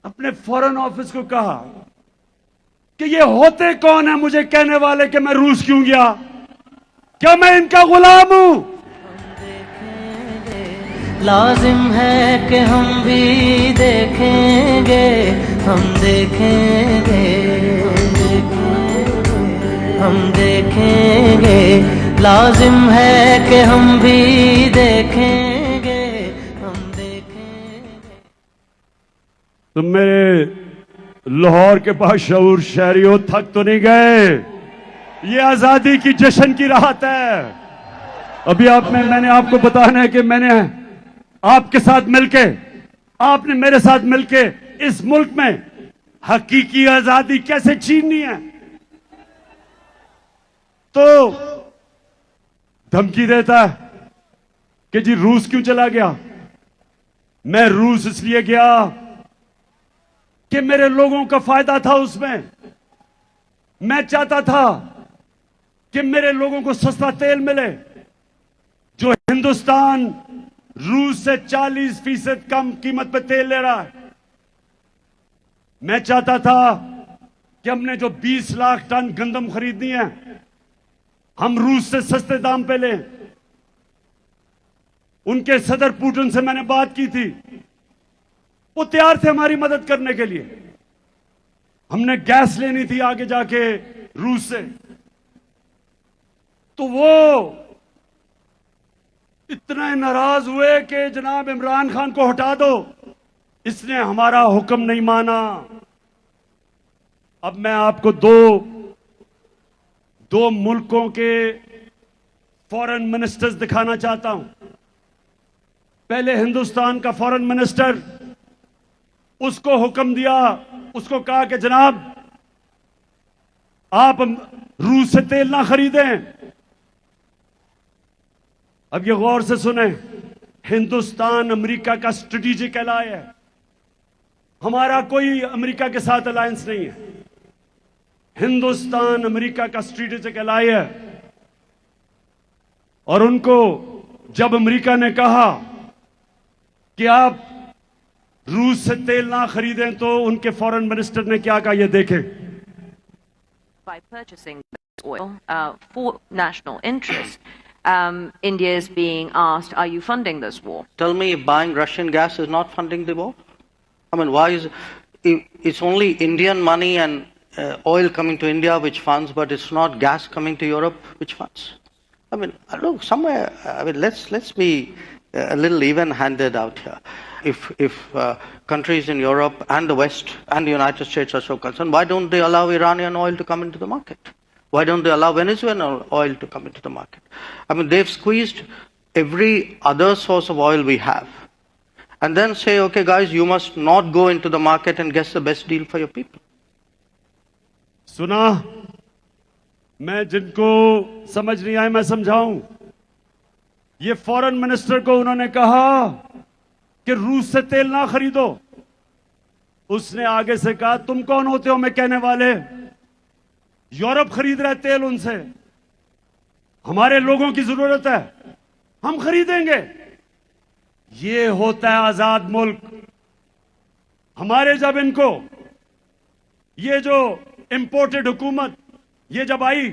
अपने फॉरेन ऑफिस को कहा कि ये होते कौन है मुझे कहने वाले कि मैं रूस क्यों गया? क्या मैं इनका गुलाम हूं? लाजिम है कि हम भी देखेंगे, हम देखेंगे, हम देखेंगे। लाजिम है कि हम भी देखेंगे, हम देखेंगे। तुम मेरे लाहौर के बाशऊर शहरियों थक तो नहीं गए? ये आजादी की जश्न की राहत है। अभी मैंने आपको बताना है कि मैंने आपके साथ मिलके, आपने मेरे साथ मिलके इस मुल्क में हकीकी आजादी कैसे छीननी है। तो धमकी देता है कि जी रूस क्यों चला गया। मैं रूस इसलिए गया कि मेरे लोगों का फायदा था उसमें। मैं चाहता था कि मेरे लोगों को सस्ता तेल मिले। जो हिंदुस्तान रूस से 40% कम कीमत पे तेल ले रहा है, मैं चाहता था कि हमने जो 20 लाख टन गंदम खरीदनी है, हम रूस से सस्ते दाम पे लें। उनके सदर पुतिन से मैंने बात की थी, वो तैयार थे हमारी मदद करने के लिए। हमने गैस लेनी थी आगे जाके रूस से, तो वो इतने नाराज हुए कि जनाब इमरान खान को हटा दो। इसने हमारा हुक्म नहीं माना। अब मैं आपको दो मुल्कों के फॉरेन मिनिस्टर्स दिखाना चाहता हूं। पहले हिंदुस्तान का फॉरेन मिनिस्टर, उसको हुक्म दिया, उसको कहा कि जनाब आप रूस से तेल ना खरीदें। अब ये गौर से सुने, हिंदुस्तान अमेरिका का स्ट्रेटेजिक एलाय है। हमारा कोई अमेरिका के साथ अलायंस नहीं है। हिंदुस्तान अमेरिका का स्ट्रेटेजिक एलाय है। और उनको जब अमेरिका ने कहा कि आप रूस से तेल ना खरीदें, तो उनके फॉरेन मिनिस्टर ने क्या कहा, ये देखें। By purchasing oil for national interest, India is being asked, are you funding this war? Tell me if buying Russian gas is not funding the war? I mean, why is it's only Indian money and oil coming to India which funds, but it's not gas coming to Europe which funds? I mean, look, somewhere, I mean, let's be a little even-handed out here. If countries in Europe and the West and the United States are so concerned, why don't they allow Iranian oil to come into the market? Why don't they allow Venezuelan oil to come into the market? I mean, they've squeezed every other source of oil we have. And then say, okay guys, you must not go into the market and get the best deal for your people. सुना, मैं जिनको समझ नहीं आए मैं समझाऊं। ये foreign minister को उन्होंने कहा कि रूस से तेल ना खरीदो। उसने आगे से कहा, तुम कौन होते हो मैं कहने वाले? यूरोप खरीद रहा है तेल उनसे, हमारे लोगों की जरूरत है, हम खरीदेंगे। ये होता है आजाद मुल्क। हमारे जब इनको ये जो इंपोर्टेड हुकूमत ये जब आई,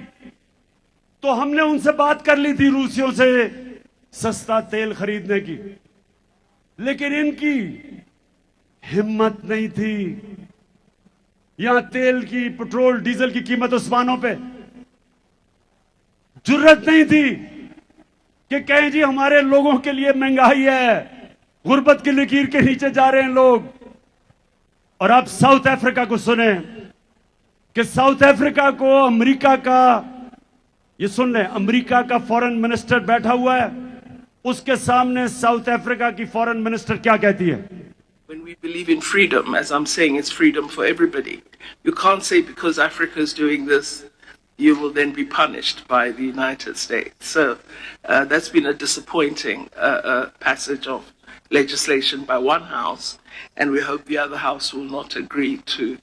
तो हमने उनसे बात कर ली थी रूसियों से सस्ता तेल खरीदने की, लेकिन इनकी हिम्मत नहीं थी। यहां तेल की, पेट्रोल डीजल की कीमत आसमानों पे, जुर्रत नहीं थी कि कहें जी हमारे लोगों के लिए महंगाई है, गुर्बत की लकीर के नीचे जा रहे हैं लोग। और आप साउथ अफ्रीका को सुने कि साउथ अफ्रीका को अमेरिका का, ये सुन लें, अमेरिका का फॉरेन मिनिस्टर बैठा हुआ है, उसके सामने साउथ अफ्रीका की फॉरेन मिनिस्टर क्या कहती है? When we believe in freedom, as I'm saying, it's freedom for everybody. You can't say because Africa is doing this, you will then be punished by the United States. So that's been a disappointing passage of legislation by one house, and we hope the other house will not agree to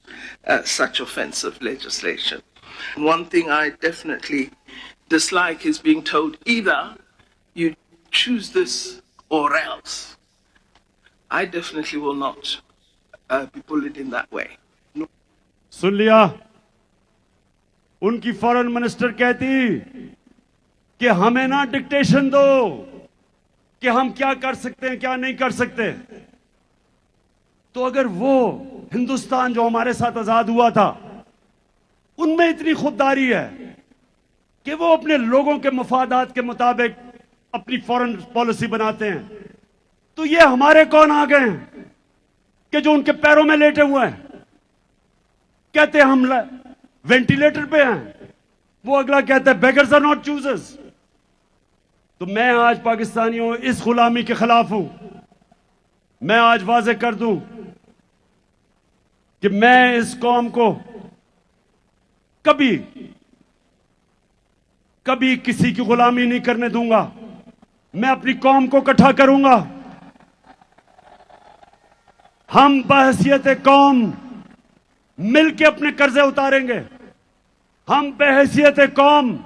such offensive legislation. One thing I definitely dislike is being told either you choose this or else. I definitely will not be bullied in that way. No. सुन लिया, उनकी foreign minister कहती कि हमें ना dictation दो कि हम क्या कर सकते हैं क्या नहीं कर सकते। तो अगर वो हिंदुस्तान जो हमारे साथ आजाद हुआ था, उनमें इतनी खुददारी है कि वो अपने लोगों के मफादात के मुताबिक अपनी फॉरेन पॉलिसी बनाते हैं, तो ये हमारे कौन आ गए हैं कि जो उनके पैरों में लेटे हुए हैं, कहते हैं हम वेंटिलेटर पे हैं, वो अगला कहता है बेगर्स आर नॉट चूजर्स। तो मैं आज पाकिस्तानियों इस गुलामी के खिलाफ हूं। मैं आज वाजे कर दूं कि मैं इस कौम को कभी कभी किसी की गुलामी नहीं करने दूंगा। मैं अपनी कौम को इकट्ठा करूंगा। हम बहैसियत कौम मिलकर अपने कर्जे उतारेंगे। हम बहैसियत कौम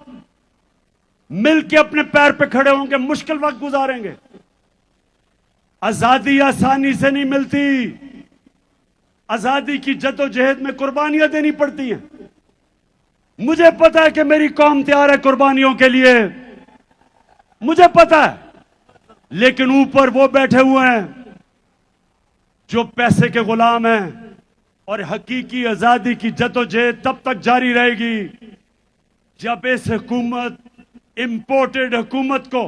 मिलकर अपने पैर पे खड़े होंगे, मुश्किल वक्त गुजारेंगे। आजादी आसानी से नहीं मिलती। आजादी की जद्दोजहद में कुर्बानियां देनी पड़ती हैं। मुझे पता है कि मेरी कौम तैयार है कुर्बानियों के लिए, मुझे पता है। लेकिन ऊपर वो बैठे हुए हैं जो पैसे के गुलाम हैं, और हकीकी आजादी की जद्दोजहद तब तक जारी रहेगी जब इस हुकूमत, इंपोर्टेड हुकूमत को,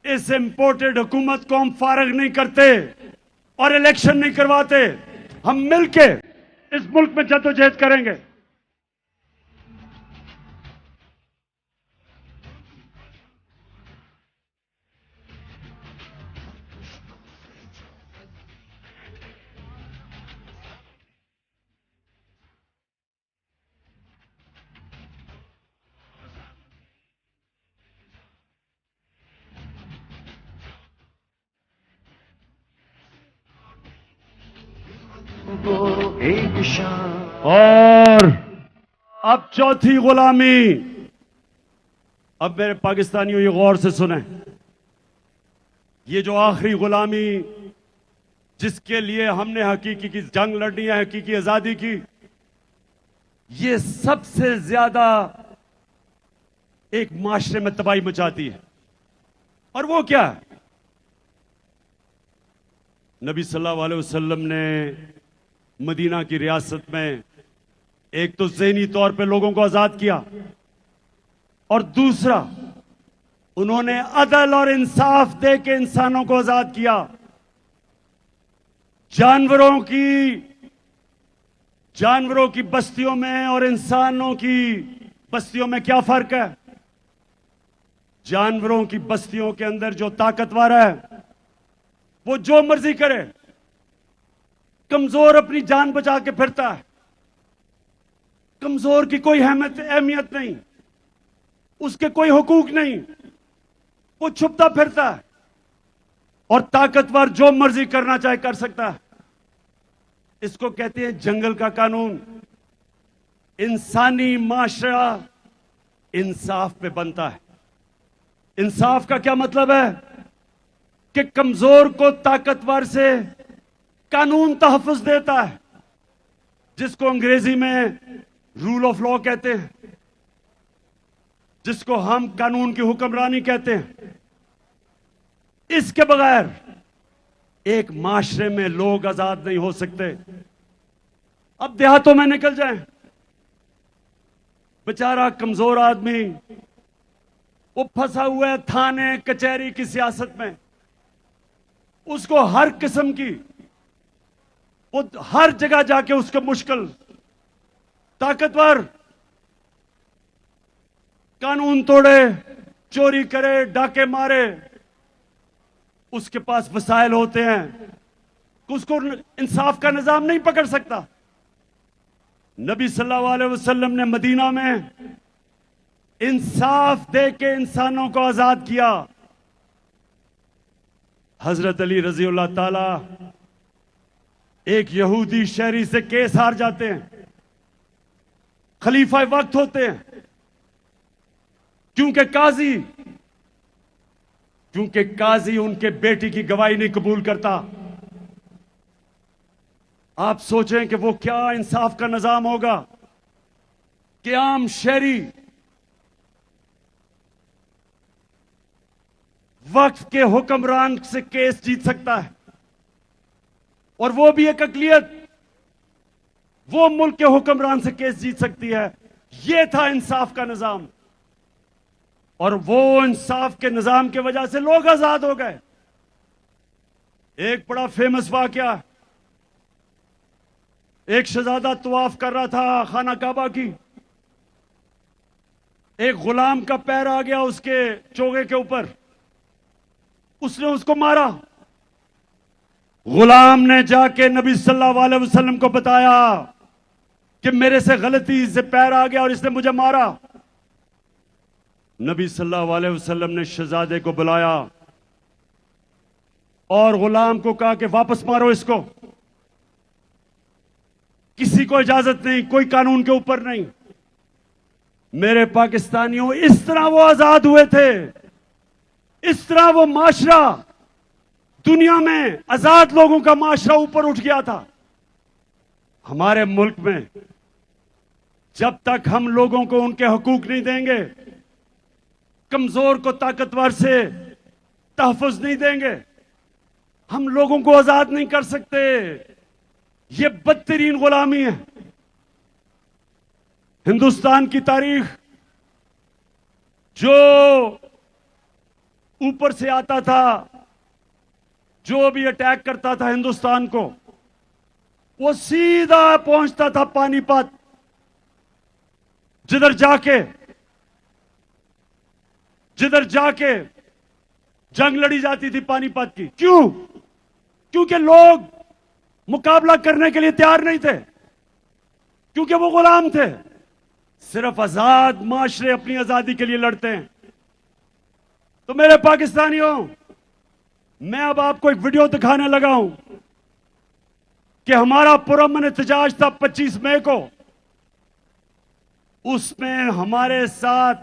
इस इंपोर्टेड हुकूमत को हम फारग नहीं करते और इलेक्शन नहीं करवाते। हम मिलके इस मुल्क में जद्दोजहद करेंगे। और अब चौथी गुलामी। अब मेरे पाकिस्तानियों ये गौर से सुने, ये जो आखिरी गुलामी जिसके लिए हमने हकीकी की जंग लड़नी है, हकीकी आजादी की, ये सबसे ज्यादा एक माशरे में तबाही मचाती है। और वो क्या है? नबी सल्लल्लाहु अलैहि वसल्लम ने मदीना की रियासत में एक तो ज़हनी तौर पे लोगों को आजाद किया, और दूसरा उन्होंने अदल और इंसाफ दे के इंसानों को आजाद किया। जानवरों की बस्तियों में और इंसानों की बस्तियों में क्या फर्क है? जानवरों की बस्तियों के अंदर जो ताकतवर है वो जो मर्जी करे, कमजोर अपनी जान बचा के फिरता है। कमजोर की कोई अहमियत नहीं, उसके कोई हुकूक नहीं, वो छुपता फिरता है। और ताकतवर जो मर्जी करना चाहे कर सकता है। इसको कहते हैं जंगल का कानून। इंसानी माशरा इंसाफ पे बनता है। इंसाफ का क्या मतलब है? कि कमजोर को ताकतवर से कानून तहफ़्फ़ुज़ देता है, जिसको अंग्रेजी में रूल ऑफ लॉ कहते हैं, जिसको हम कानून की हुक्मरानी कहते हैं। इसके बगैर एक माशरे में लोग आजाद नहीं हो सकते। अब देहातों में निकल जाएं, बेचारा कमजोर आदमी वो फंसा हुआ है थाने कचहरी की सियासत में। उसको हर किस्म की, वो हर जगह जाके उसको मुश्किल। ताकतवर कानून तोड़े, चोरी करे, डाके मारे, उसके पास वसाइल होते हैं, उसको इंसाफ का निजाम नहीं पकड़ सकता। नबी सल्लल्लाहु अलैहि वसल्लम ने मदीना में इंसाफ दे के इंसानों को आजाद किया। हजरत अली रजी अल्लाह ताला एक यहूदी शहरी से केस हार जाते हैं, खलीफा वक्त होते हैं, क्योंकि काजी उनके बेटी की गवाही नहीं कबूल करता। आप सोचें कि वो क्या इंसाफ का निजाम होगा कि आम शहरी वक्फ के हुक्मरान से केस जीत सकता है, और वो भी एक अकलियत, वो मुल्क के हुक्मरान से केस जीत सकती है। ये था इंसाफ का निजाम, और वो इंसाफ के निजाम की वजह से लोग आजाद हो गए। एक बड़ा फेमस वाकया, एक शहजादा तवाफ कर रहा था खाना काबा की, एक गुलाम का पैर आ गया उसके चोगे के ऊपर, उसने उसको मारा। गुलाम ने जाके नबी सल्लल्लाहु अलैहि वसल्लम को बताया कि मेरे से गलती से पैर आ गया और इसने मुझे मारा। नबी सल्लल्लाहु अलैहि वसल्लम ने शहजादे को बुलाया और गुलाम को कहा कि वापस मारो इसको। किसी को इजाजत नहीं, कोई कानून के ऊपर नहीं। मेरे पाकिस्तानियों, इस तरह वो आजाद हुए थे, इस तरह वो माशरा, दुनिया में आजाद लोगों का माशरा ऊपर उठ गया था। हमारे मुल्क में जब तक हम लोगों को उनके हकूक नहीं देंगे, कमजोर को ताकतवर से तहफ़्फ़ुज़ नहीं देंगे, हम लोगों को आजाद नहीं कर सकते। ये बदतरीन गुलामी है। हिंदुस्तान की तारीख, जो ऊपर से आता था, जो भी अटैक करता था हिंदुस्तान को, वो सीधा पहुंचता था पानीपत, जिधर जाके जंग लड़ी जाती थी पानीपत की। क्यों? क्योंकि लोग मुकाबला करने के लिए तैयार नहीं थे, क्योंकि वो गुलाम थे। सिर्फ आजाद माशरे अपनी आजादी के लिए लड़ते हैं। तो मेरे पाकिस्तानियों, मैं अब आपको एक वीडियो दिखाने लगा हूं कि हमारा पुरअमन एहतजाज था 25 मई को। उसमें हमारे साथ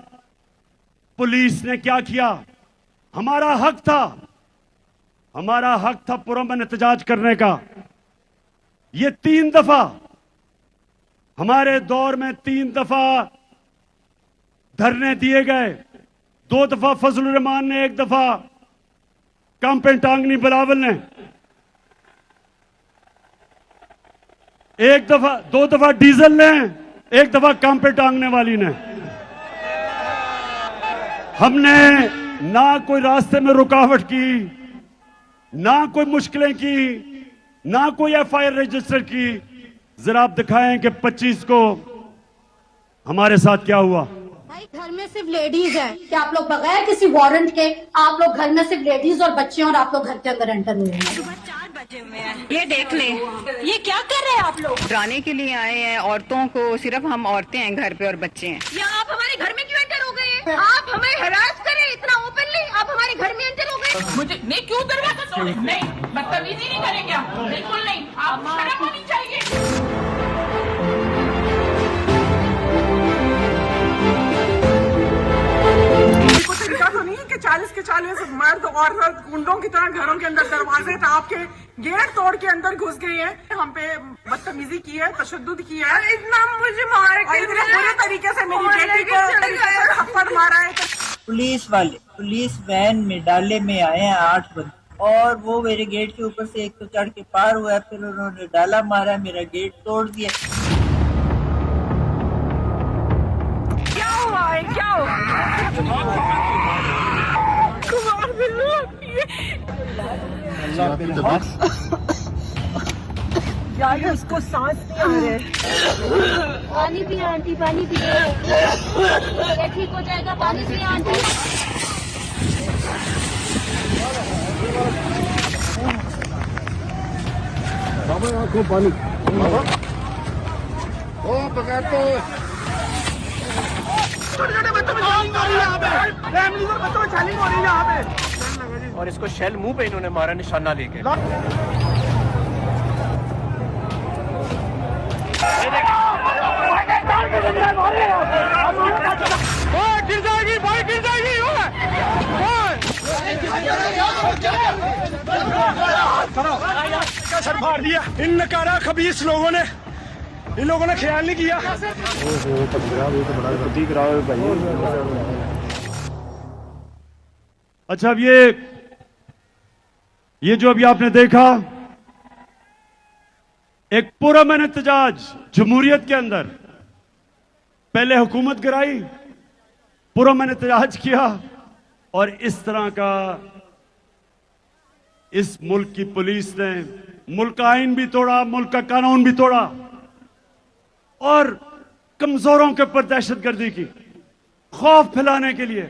पुलिस ने क्या किया? हमारा हक था पुरअमन एहतजाज करने का। ये 3 दफा हमारे दौर में 3 दफा धरने दिए गए। 2 दफा फजलुर रहमान ने, 1 दफा कांपे टांगनी बिलावल ने, 2 दफा डीजल ने, 1 दफा कांपे टांगने वाली ने। हमने ना कोई रास्ते में रुकावट की, ना कोई मुश्किलें की, ना कोई एफआईआर रजिस्टर की। जरा आप दिखाएं कि 25 को हमारे साथ क्या हुआ। भाई, घर में सिर्फ लेडीज हैं कि आप लोग बगैर किसी वारंट के, आप लोग घर में सिर्फ लेडीज और बच्चे हैं और आप लोग घर के अंदर एंटर हुए हैं। सुबह 4 बजे हुए हैं। ये देख लें, ये क्या कर रहे हैं आप लोग? डराने के लिए आए हैं औरतों को। सिर्फ हम औरतें हैं घर पे और बच्चे हैं। या आप हमारे घर में क्यों एंटर हो गए? आप हमें हरास करें इतना ओपनली, आप हमारे घर में एंटर हो गए। मुझे नहीं, क्यों दरवाजा तोड़े? नहीं, बदतमीजी नहीं करेंगे आप, बिल्कुल नहीं। आप शर्म होनी चाहिए। तरीका तो नहीं कि 40 के 40 मर्द और गुंडों की तरह घरों के अंदर दरवाजे टाप के गेट तोड़ के अंदर घुस गए हैं। हम पे बदतमीजी की है, तशद्दुद की है, इतना मुझे मार के इतने बुरे तरीके से मेरी बेटी को थप्पड़ मारा है। पुलिस वाले पुलिस वैन में डाले में आए हैं 8 बंदे, और वो मेरे गेट के ऊपर से एक तो चढ़ के पार हुआ, फिर उन्होंने डाला मारा, मेरा गेट तोड़ दिया। क्या हुआ है? क्या हुआ? यार उसको सांस नहीं आ रहे। पानी पिए आंटी, पानी पिए, ये ठीक हो जाएगा। पानी पिए आंटी। बाबा आंखों पानी ओ बगैर तो छोटे-छोटे बच्चों में चैलिंग हो रही है यहाँ पे, फैमिली और बच्चों में चैलिंग हो रही है यहाँ पे। और इसको शेल मुंह पे इन्होंने मारा निशाना लेके। गिर जाएगी भाई, गिर जाएगी। सर फाड़ दिया इन नकारा खबीस लोगों ने, इन लोगों ने ख्याल नहीं किया। अच्छा, अब ये जो अभी आपने देखा, एक पुरअमन एहतजाज जमहूरियत के अंदर, पहले हुकूमत गिराई, पुरअमन एहतजाज किया, और इस तरह का इस मुल्क की पुलिस ने मुल्क का आइन भी तोड़ा, मुल्क का कानून भी तोड़ा, और कमजोरों के ऊपर दहशतगर्दी की, खौफ फैलाने के लिए।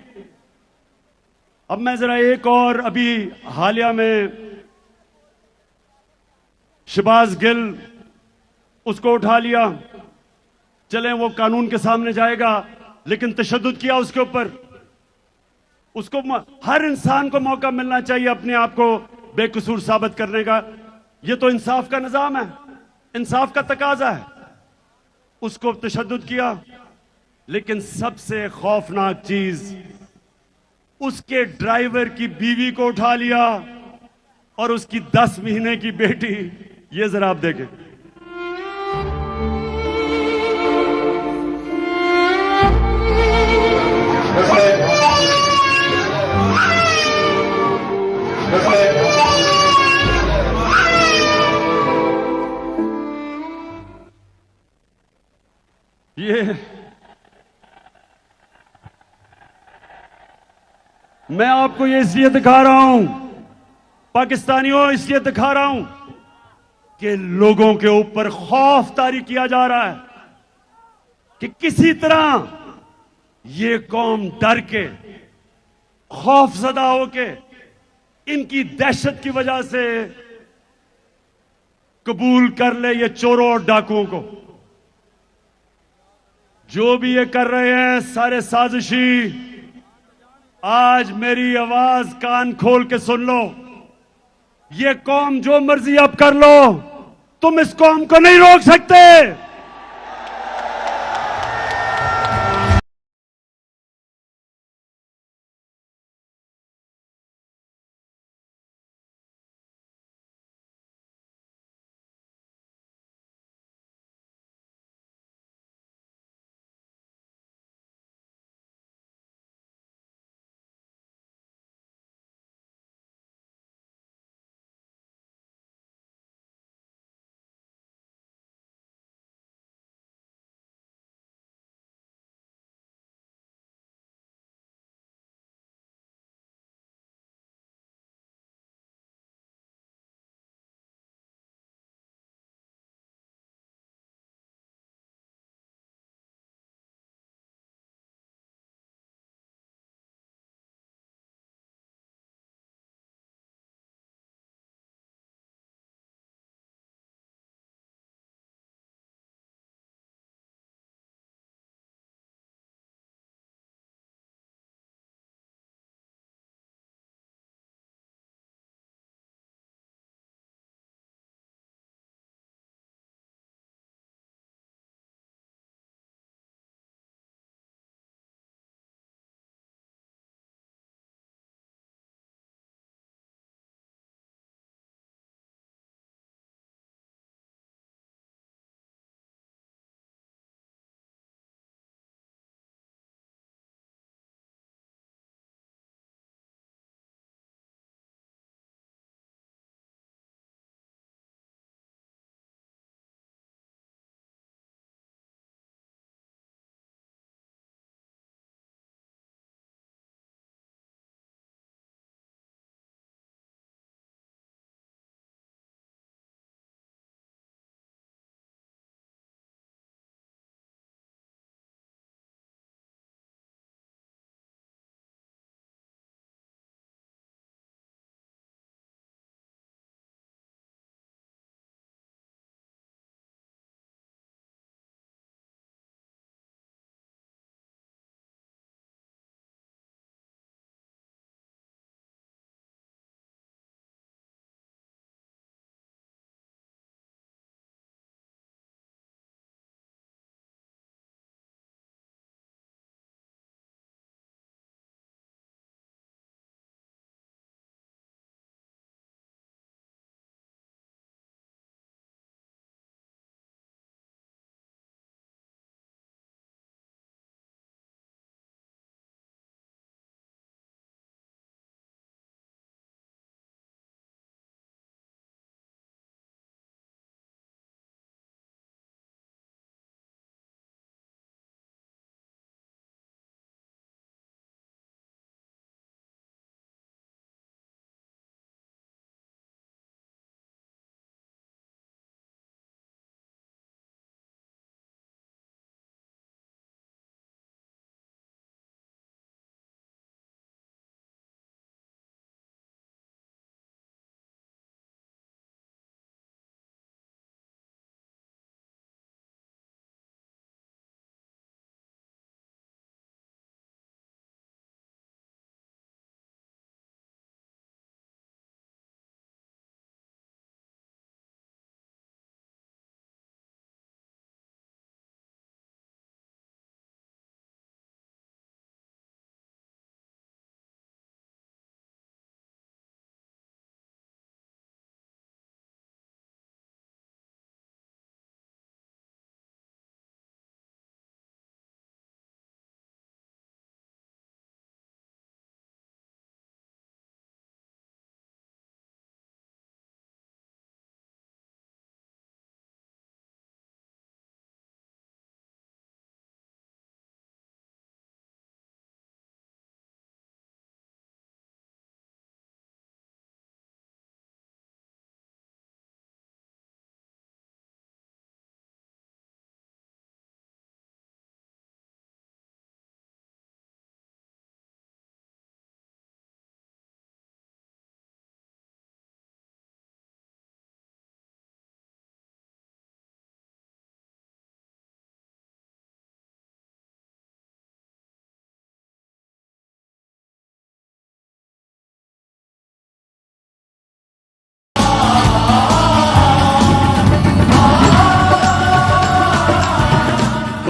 अब मैं जरा एक और, अभी हालिया में शहबाज गिल, उसको उठा लिया, चले वो कानून के सामने जाएगा, लेकिन तशद्दुद किया उसके ऊपर। उसको हर इंसान को मौका मिलना चाहिए अपने आप को बेकसूर साबित करने का। यह तो इंसाफ का निजाम है, इंसाफ का तकाजा है। उसको तशद्दुद किया, लेकिन सबसे खौफनाक चीज, उसके ड्राइवर की बीवी को उठा लिया और उसकी 10 महीने की बेटी। ये जरा आप देखें। ये मैं आपको ये इसलिए दिखा रहा हूं, पाकिस्तानियों, इसलिए दिखा रहा हूं कि लोगों के ऊपर खौफ तारी किया जा रहा है कि किसी तरह ये कौम डर के, खौफजदा होके, इनकी दहशत की वजह से कबूल कर ले ये चोरों और डाकुओं को। जो भी ये कर रहे हैं सारे साजिशी। आज मेरी आवाज कान खोल के सुन लो, ये कौम जो मर्जी अब कर लो, तुम इस कौम को नहीं रोक सकते।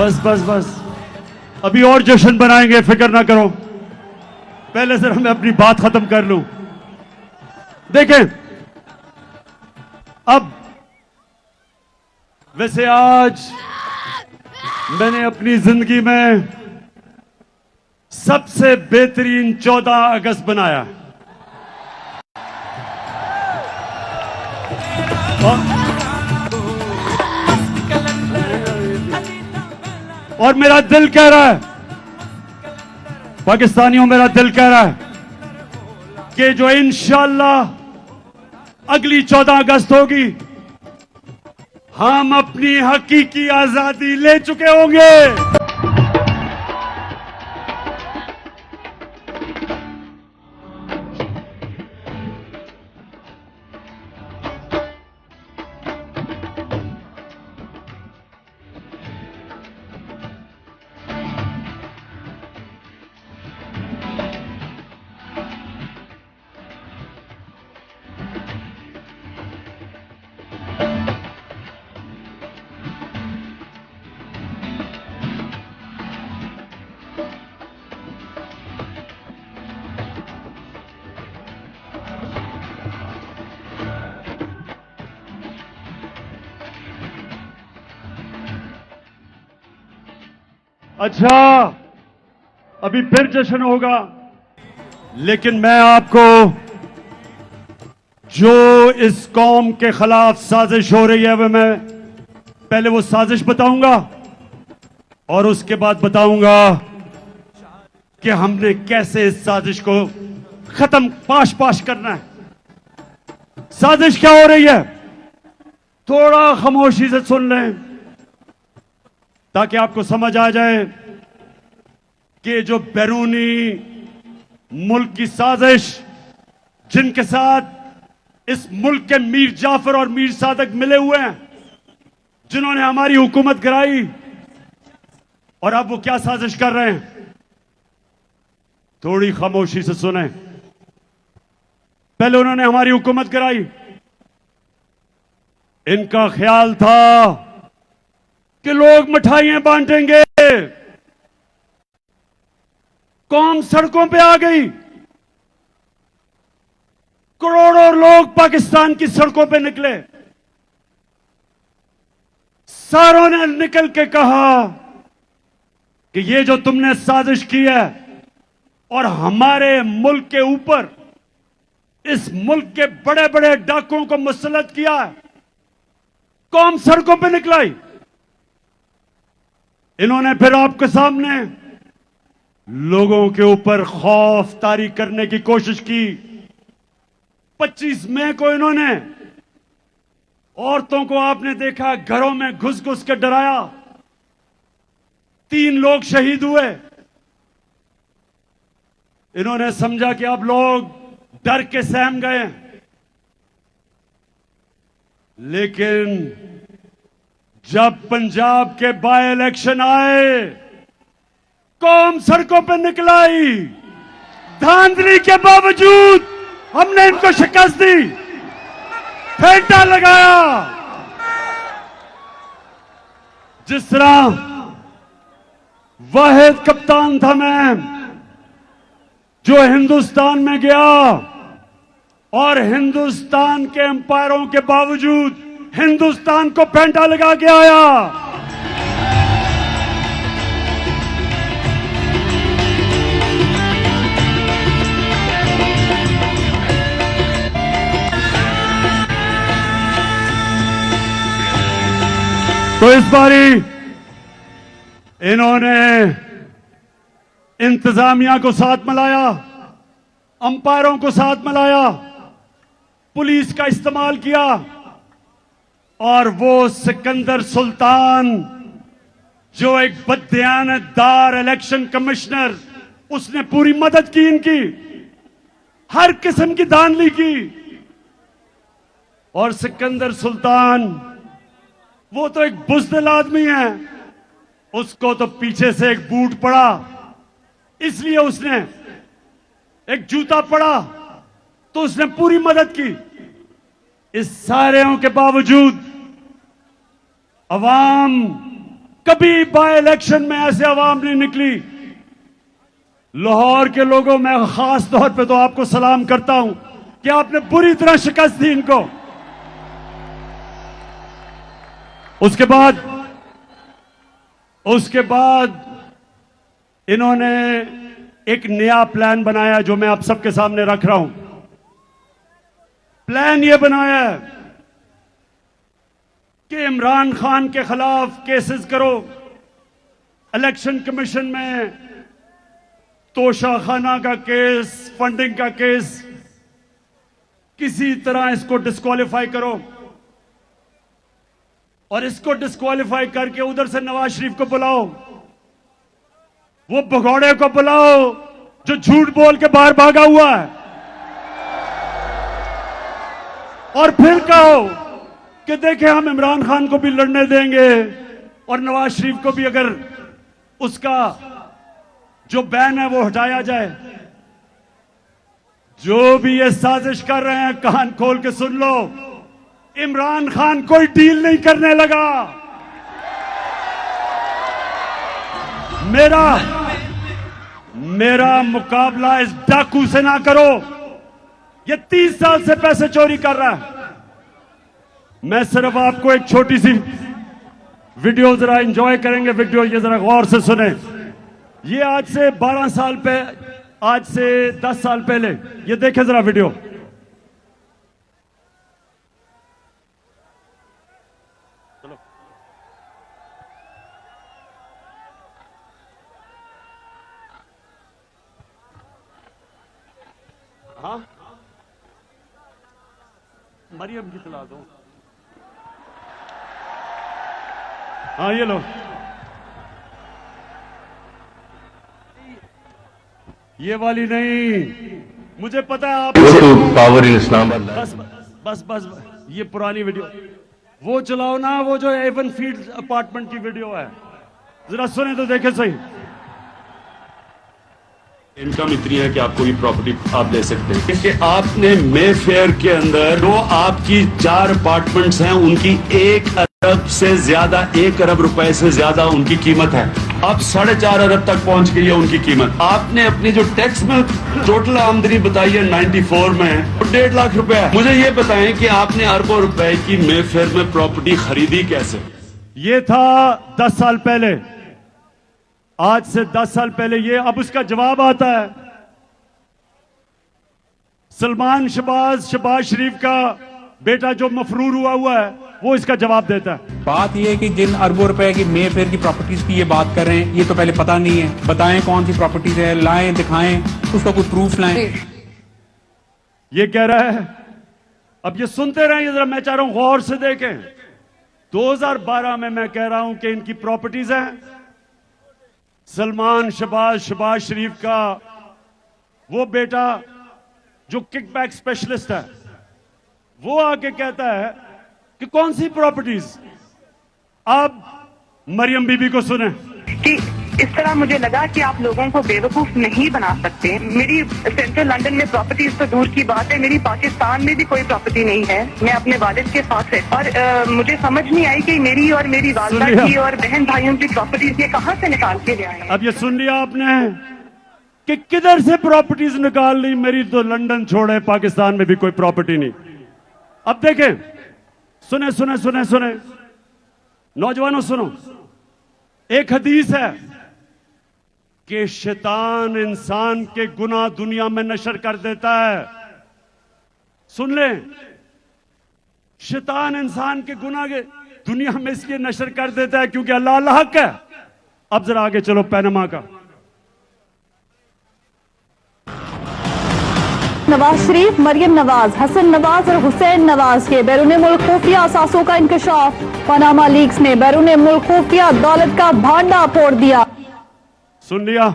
बस बस बस, अभी और जश्न बनाएंगे, फिक्र ना करो। पहले से मैं अपनी बात खत्म कर लूं। देखें, अब वैसे आज मैंने अपनी जिंदगी में सबसे बेहतरीन 14 अगस्त बनाया। और मेरा दिल कह रहा है, पाकिस्तानियों, मेरा दिल कह रहा है कि जो इंशाअल्लाह अगली 14 अगस्त होगी, हम अपनी हकीकी आजादी ले चुके होंगे। अच्छा, अभी फिर जश्न होगा, लेकिन मैं आपको जो इस कौम के खिलाफ साजिश हो रही है वह मैं पहले वो साजिश बताऊंगा और उसके बाद बताऊंगा कि हमने कैसे इस साजिश को खत्म पाश पाश करना है। साजिश क्या हो रही है, थोड़ा खामोशी से सुन लें ताकि आपको समझ आ जाए कि जो बैरूनी मुल्क की साजिश जिनके साथ इस मुल्क के मीर जाफर और मीर सादक मिले हुए हैं, जिन्होंने हमारी हुकूमत गिराई, और अब वो क्या साजिश कर रहे हैं, थोड़ी खामोशी से सुने। पहले उन्होंने हमारी हुकूमत गिराई, इनका ख्याल था कि लोग मिठाइयां बांटेंगे, कौम सड़कों पे आ गई, करोड़ों लोग पाकिस्तान की सड़कों पे निकले। सारों ने निकल के कहा कि ये जो तुमने साजिश की है और हमारे मुल्क के ऊपर इस मुल्क के बड़े बड़े डाकुओं को मुसल्लत किया है, कौम सड़कों पे निकलाई। इन्होंने फिर आपके सामने लोगों के ऊपर खौफ तारी करने की कोशिश की। 25 मई को इन्होंने औरतों को, आपने देखा, घरों में घुस घुस के डराया, 3 लोग शहीद हुए। इन्होंने समझा कि अब लोग डर के सहम गए, लेकिन जब पंजाब के बाय इलेक्शन आए, कौम सड़कों पर निकलाई। धांधली के बावजूद हमने इनको शिकस्त दी, फेंटा लगाया। जिस तरह वाहिद कप्तान था मैं जो हिंदुस्तान में गया और हिंदुस्तान के अंपायरों के बावजूद हिंदुस्तान को फेंटा लगा के आया। तो इस बारी इन्होंने इंतजामिया को साथ मिलाया, अंपायरों को साथ मिलाया, पुलिस का इस्तेमाल किया, और वो सिकंदर सुल्तान जो एक बददियानतदार इलेक्शन कमिश्नर, उसने पूरी मदद की, इनकी हर किस्म की धांधली की। और सिकंदर सुल्तान वो तो एक बुज़दिल आदमी है, उसको तो पीछे से एक बूट पड़ा, इसलिए उसने एक जूता पड़ा तो उसने पूरी मदद की। इस सारे के बावजूद अवाम कभी बाय इलेक्शन में ऐसे आवाम नहीं निकली। लाहौर के लोगों, मैं खास तौर पे तो आपको सलाम करता हूं कि आपने बुरी तरह शिकस्त दी इनको। उसके बाद इन्होंने एक नया प्लान बनाया जो मैं आप सबके सामने रख रहा हूं। प्लान यह बनाया है कि इमरान खान के खिलाफ केसेस करो, इलेक्शन कमीशन में तोशाखाना का केस, फंडिंग का केस, किसी तरह इसको डिस्क्वालीफाई करो और इसको डिस्क्वालीफाई करके उधर से नवाज शरीफ को बुलाओ, वो भगौड़े को बुलाओ जो झूठ बोल के बाहर भागा हुआ है, और फिर कहो कि देखें हम इमरान खान को भी लड़ने देंगे और नवाज शरीफ को भी अगर उसका जो बैन है वो हटाया जाए। जो भी ये साजिश कर रहे हैं कान खोल के सुन लो, इमरान खान कोई डील नहीं करने लगा। मेरा मुकाबला इस डाकू से ना करो, ये 30 साल से पैसे चोरी कर रहा है। मैं सिर्फ आपको एक छोटी सी वीडियो जरा एंजॉय करेंगे, वीडियो ये जरा गौर से सुने। ये आज से 12 साल पहले, आज से 10 साल पहले, ये देखें जरा वीडियो। चलो हाँ, मरियम की तला दो। हाँ ये लो, ये वाली नहीं, मुझे पता है आप पावर इन इस्लामाबाद। बस ये पुरानी वीडियो वो चलाओ ना, वो जो एवन फील्ड अपार्टमेंट की वीडियो है, जरा सुने तो देखे सही। इनकम इतनी है कि आपको ये प्रॉपर्टी आप ले सकते हैं कि आपने मे फेयर के अंदर जो आपकी 4 अपार्टमेंट्स हैं उनकी 1 अरब से ज्यादा, 1 अरब रुपए से ज्यादा उनकी कीमत है। अब 4.5 अरब तक पहुंच गई है उनकी कीमत। आपने अपनी जो टैक्स में टोटल आमदनी बताई है 94 में, 1.5 लाख रुपए है। मुझे ये बताएं कि आपने अरबों रुपए की मे फेयर में प्रॉपर्टी खरीदी कैसे? ये था 10 साल पहले, आज से 10 साल पहले ये। अब उसका जवाब आता है। सलमान शहबाज शरीफ का बेटा जो मफरूर हुआ है वो इसका जवाब देता है। बात यह है कि जिन अरबों रुपए की मे फेयर की प्रॉपर्टीज की ये बात कर रहे हैं, ये तो पहले पता नहीं है। बताएं कौन सी प्रॉपर्टीज है, लाएं, दिखाएं, उसका कोई प्रूफ लाएं। ये कह रहा है, अब ये सुनते रहें, जरा मैं चाह रहा हूं गौर से देखें। 2012 में मैं कह रहा हूं कि इनकी प्रॉपर्टीज हैं। सलमान शहबाज शरीफ का वो बेटा जो किकबैक स्पेशलिस्ट है, वो आके कहता है कि कौन सी प्रॉपर्टीज। अब मरियम बीबी को सुने कि इस तरह मुझे लगा कि आप लोगों को बेवकूफ नहीं बना सकते। मेरी सेंट्रल लंदन में प्रॉपर्टीज तो दूर की बात है, मेरी पाकिस्तान में भी कोई प्रॉपर्टी नहीं है। मैं अपने वालिद के साथ है और मुझे समझ नहीं आई कि मेरी और मेरी वालिदा की और बहन भाइयों की प्रॉपर्टीज ये कहां से निकाल के ले आए। अब ये सुन लिया आपने कि किधर से प्रॉपर्टीज निकाल ली। मेरी तो लंदन छोड़े, पाकिस्तान में भी कोई प्रॉपर्टी नहीं। अब देखें, सुने सुने सुने सुने नौजवानों सुनो, एक हदीस है कि शैतान इंसान के गुनाह दुनिया में नशर कर देता है। सुन लें, शैतान इंसान के गुनाह के दुनिया में इसलिए नशर कर देता है क्योंकि अल्लाह अल्लाह हक है। अब जरा आगे चलो, पैनमा का। नवाज शरीफ, मरियम नवाज, हसन नवाज और हुसैन नवाज के बैरून मुल्क खुफिया असासों का इंकशाफ। पनामा लीक्स ने बैरून मुल्क खुफिया दौलत का भांडा फोड़ दिया। सुन लिया,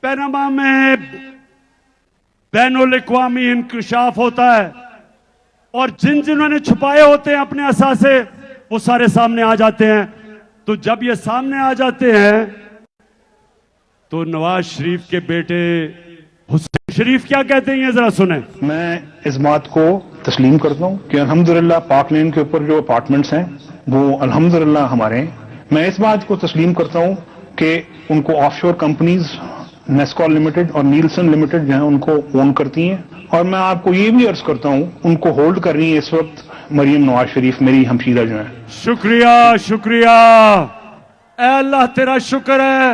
पनामा में बैनुल अक़वामी इंकशाफ होता है और जिन्होंने छुपाए होते हैं अपने असासे, वो सारे सामने आ जाते हैं। तो जब ये सामने आ जाते हैं तो नवाज शरीफ के बेटे हुसैन शरीफ क्या कहते हैं, जरा सुने। मैं इस बात को तस्लीम करता हूँ कि अल्हम्दुलिल्लाह पाक लेन के ऊपर जो अपार्टमेंट्स हैं वो अल्हम्दुलिल्लाह हमारे मैं इस बात को तस्लीम करता हूं कि उनको ऑफशोर कंपनीज नेस्कॉल लिमिटेड और नीलसन लिमिटेड जो है उनको ओन करती हैं, और मैं आपको ये भी अर्ज करता हूं उनको होल्ड कर रही है इस वक्त मरियम नवाज शरीफ, मेरी हमशीरा जो है। शुक्रिया शुक्रिया, ऐ अल्लाह तेरा शुक्र है,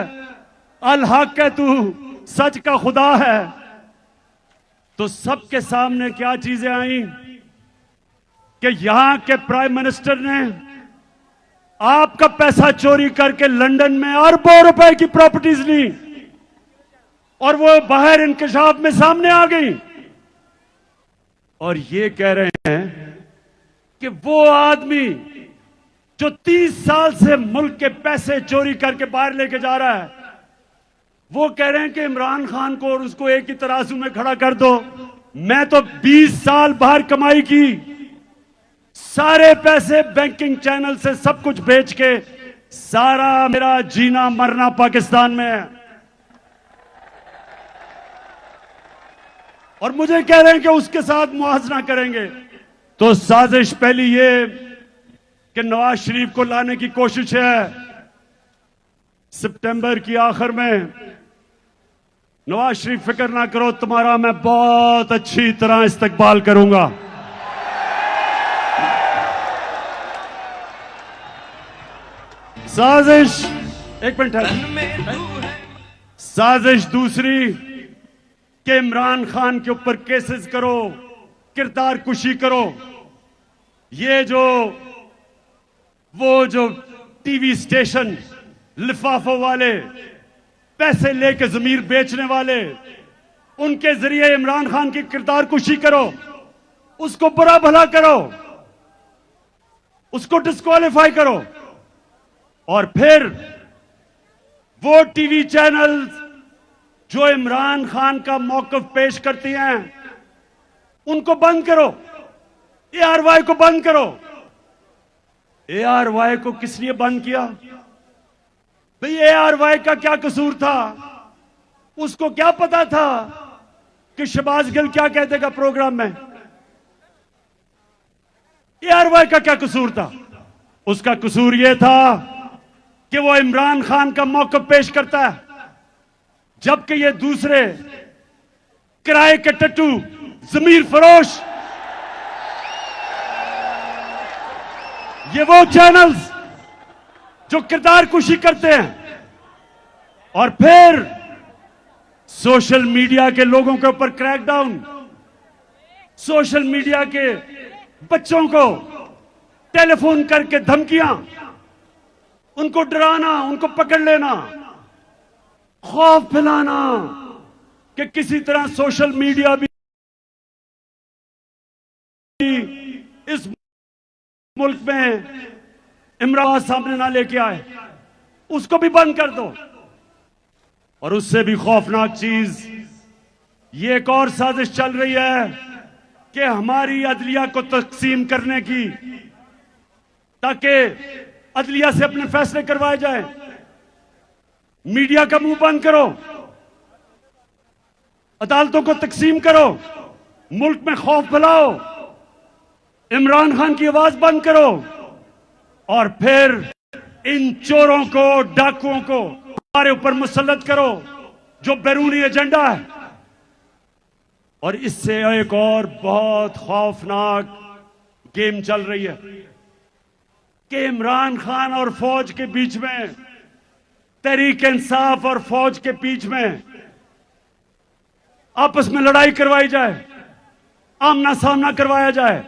अल हक है, तू सच का खुदा है। तो सबके सामने क्या चीजें आई कि यहां के प्राइम मिनिस्टर ने आपका पैसा चोरी करके लंदन में अरबों रुपए की प्रॉपर्टीज ली और वो बाहर इंकशाफ में सामने आ गई, और ये कह रहे हैं कि वो आदमी जो 30 साल से मुल्क के पैसे चोरी करके बाहर लेके जा रहा है, वो कह रहे हैं कि इमरान खान को और उसको एक ही तराजू में खड़ा कर दो। मैं तो 20 साल बाहर कमाई की, सारे पैसे बैंकिंग चैनल से सब कुछ बेच के, सारा मेरा जीना मरना पाकिस्तान में है, और मुझे कह रहे हैं कि उसके साथ मुआवजा करेंगे। तो साजिश पहली ये कि नवाज शरीफ को लाने की कोशिश है। सितंबर की आखिर में नवाज शरीफ, फिक्र ना करो, तुम्हारा मैं बहुत अच्छी तरह इस्तकबाल करूंगा। साजिश, एक मिनट, साजिश दूसरी कि इमरान खान के ऊपर केसेस करो, किरदार कुशी करो। ये वो जो टीवी स्टेशन लिफाफों वाले, पैसे लेके जमीर बेचने वाले, उनके जरिए इमरान खान की किरदार कुशी करो, उसको बुरा भला करो, उसको डिस्क्वालीफाई करो, और फिर वो टीवी चैनल जो इमरान खान का मौकफ पेश करती हैं उनको बंद करो, ARY को बंद करो। ARY को किस लिए बंद किया भाई? ARY का क्या कसूर था? उसको क्या पता था कि शहबाज गिल क्या कह देगा प्रोग्राम में? ARY का क्या कसूर था? उसका कसूर यह था कि वो इमरान खान का मौकफ पेश करता है, जबकि ये दूसरे किराए के टट्टू, जमीर फरोश, ये वो चैनल्स जो किरदार कुशी करते हैं, और फिर सोशल मीडिया के लोगों के ऊपर क्रैकडाउन, सोशल मीडिया के बच्चों को टेलीफोन करके धमकियां, उनको डराना, उनको पकड़ लेना, खौफ फैलाना कि किसी तरह सोशल मीडिया भी इस मुल्क में इमरान सामने ना लेके आए, उसको भी बंद कर दो। और उससे भी खौफनाक चीज ये एक और साजिश चल रही है कि हमारी अदलिया को तकसीम करने की, ताकि अदलिया से अपने फैसले करवाए जाए। मीडिया का मुंह बंद करो, अदालतों को तकसीम करो, मुल्क में खौफ फैलाओ, इमरान खान की आवाज बंद करो, और फिर इन चोरों को, डाकुओं को हमारे ऊपर मुसल्लत करो जो बैरूनी एजेंडा है। और इससे एक और बहुत खौफनाक गेम चल रही है कि इमरान खान और फौज के बीच में, तहरीक इंसाफ और फौज के बीच में आपस में लड़ाई करवाई जाए, आमना सामना करवाया जाए।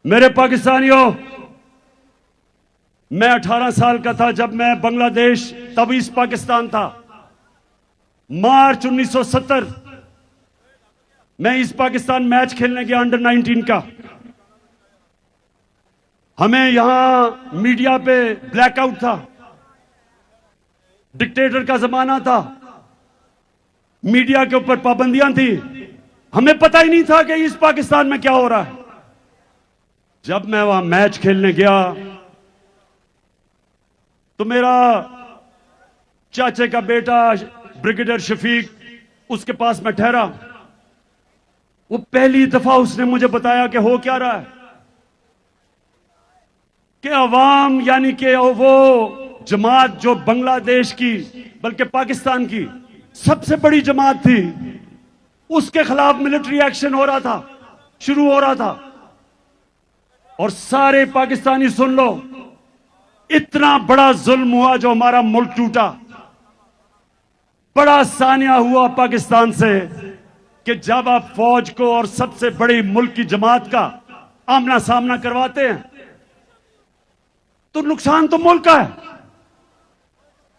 मेरे पाकिस्तानियों, मैं 18 साल का था जब मैं बांग्लादेश, तब ईस्ट पाकिस्तान था, मार्च 1970 मैं ईस्ट पाकिस्तान मैच खेलने गया अंडर 19 का। हमें यहां मीडिया पे ब्लैकआउट था, डिक्टेटर का जमाना था, मीडिया के ऊपर पाबंदियां थी, हमें पता ही नहीं था कि ईस्ट पाकिस्तान में क्या हो रहा है। जब मैं वहां मैच खेलने गया तो मेरा चाचे का बेटा ब्रिगेडियर शफीक उसके पास में ठहरा। वो पहली दफा उसने मुझे बताया कि हो क्या रहा है, कि अवाम यानी कि वो जमात जो बांग्लादेश की बल्कि पाकिस्तान की सबसे बड़ी जमात थी, उसके खिलाफ मिलिट्री एक्शन हो रहा था, शुरू हो रहा था। और सारे पाकिस्तानी सुन लो, इतना बड़ा जुल्म हुआ जो हमारा मुल्क टूटा, बड़ा सानिया हुआ पाकिस्तान से कि जब आप फौज को और सबसे बड़ी मुल्क की जमात का आमना सामना करवाते हैं तो नुकसान तो मुल्क का है।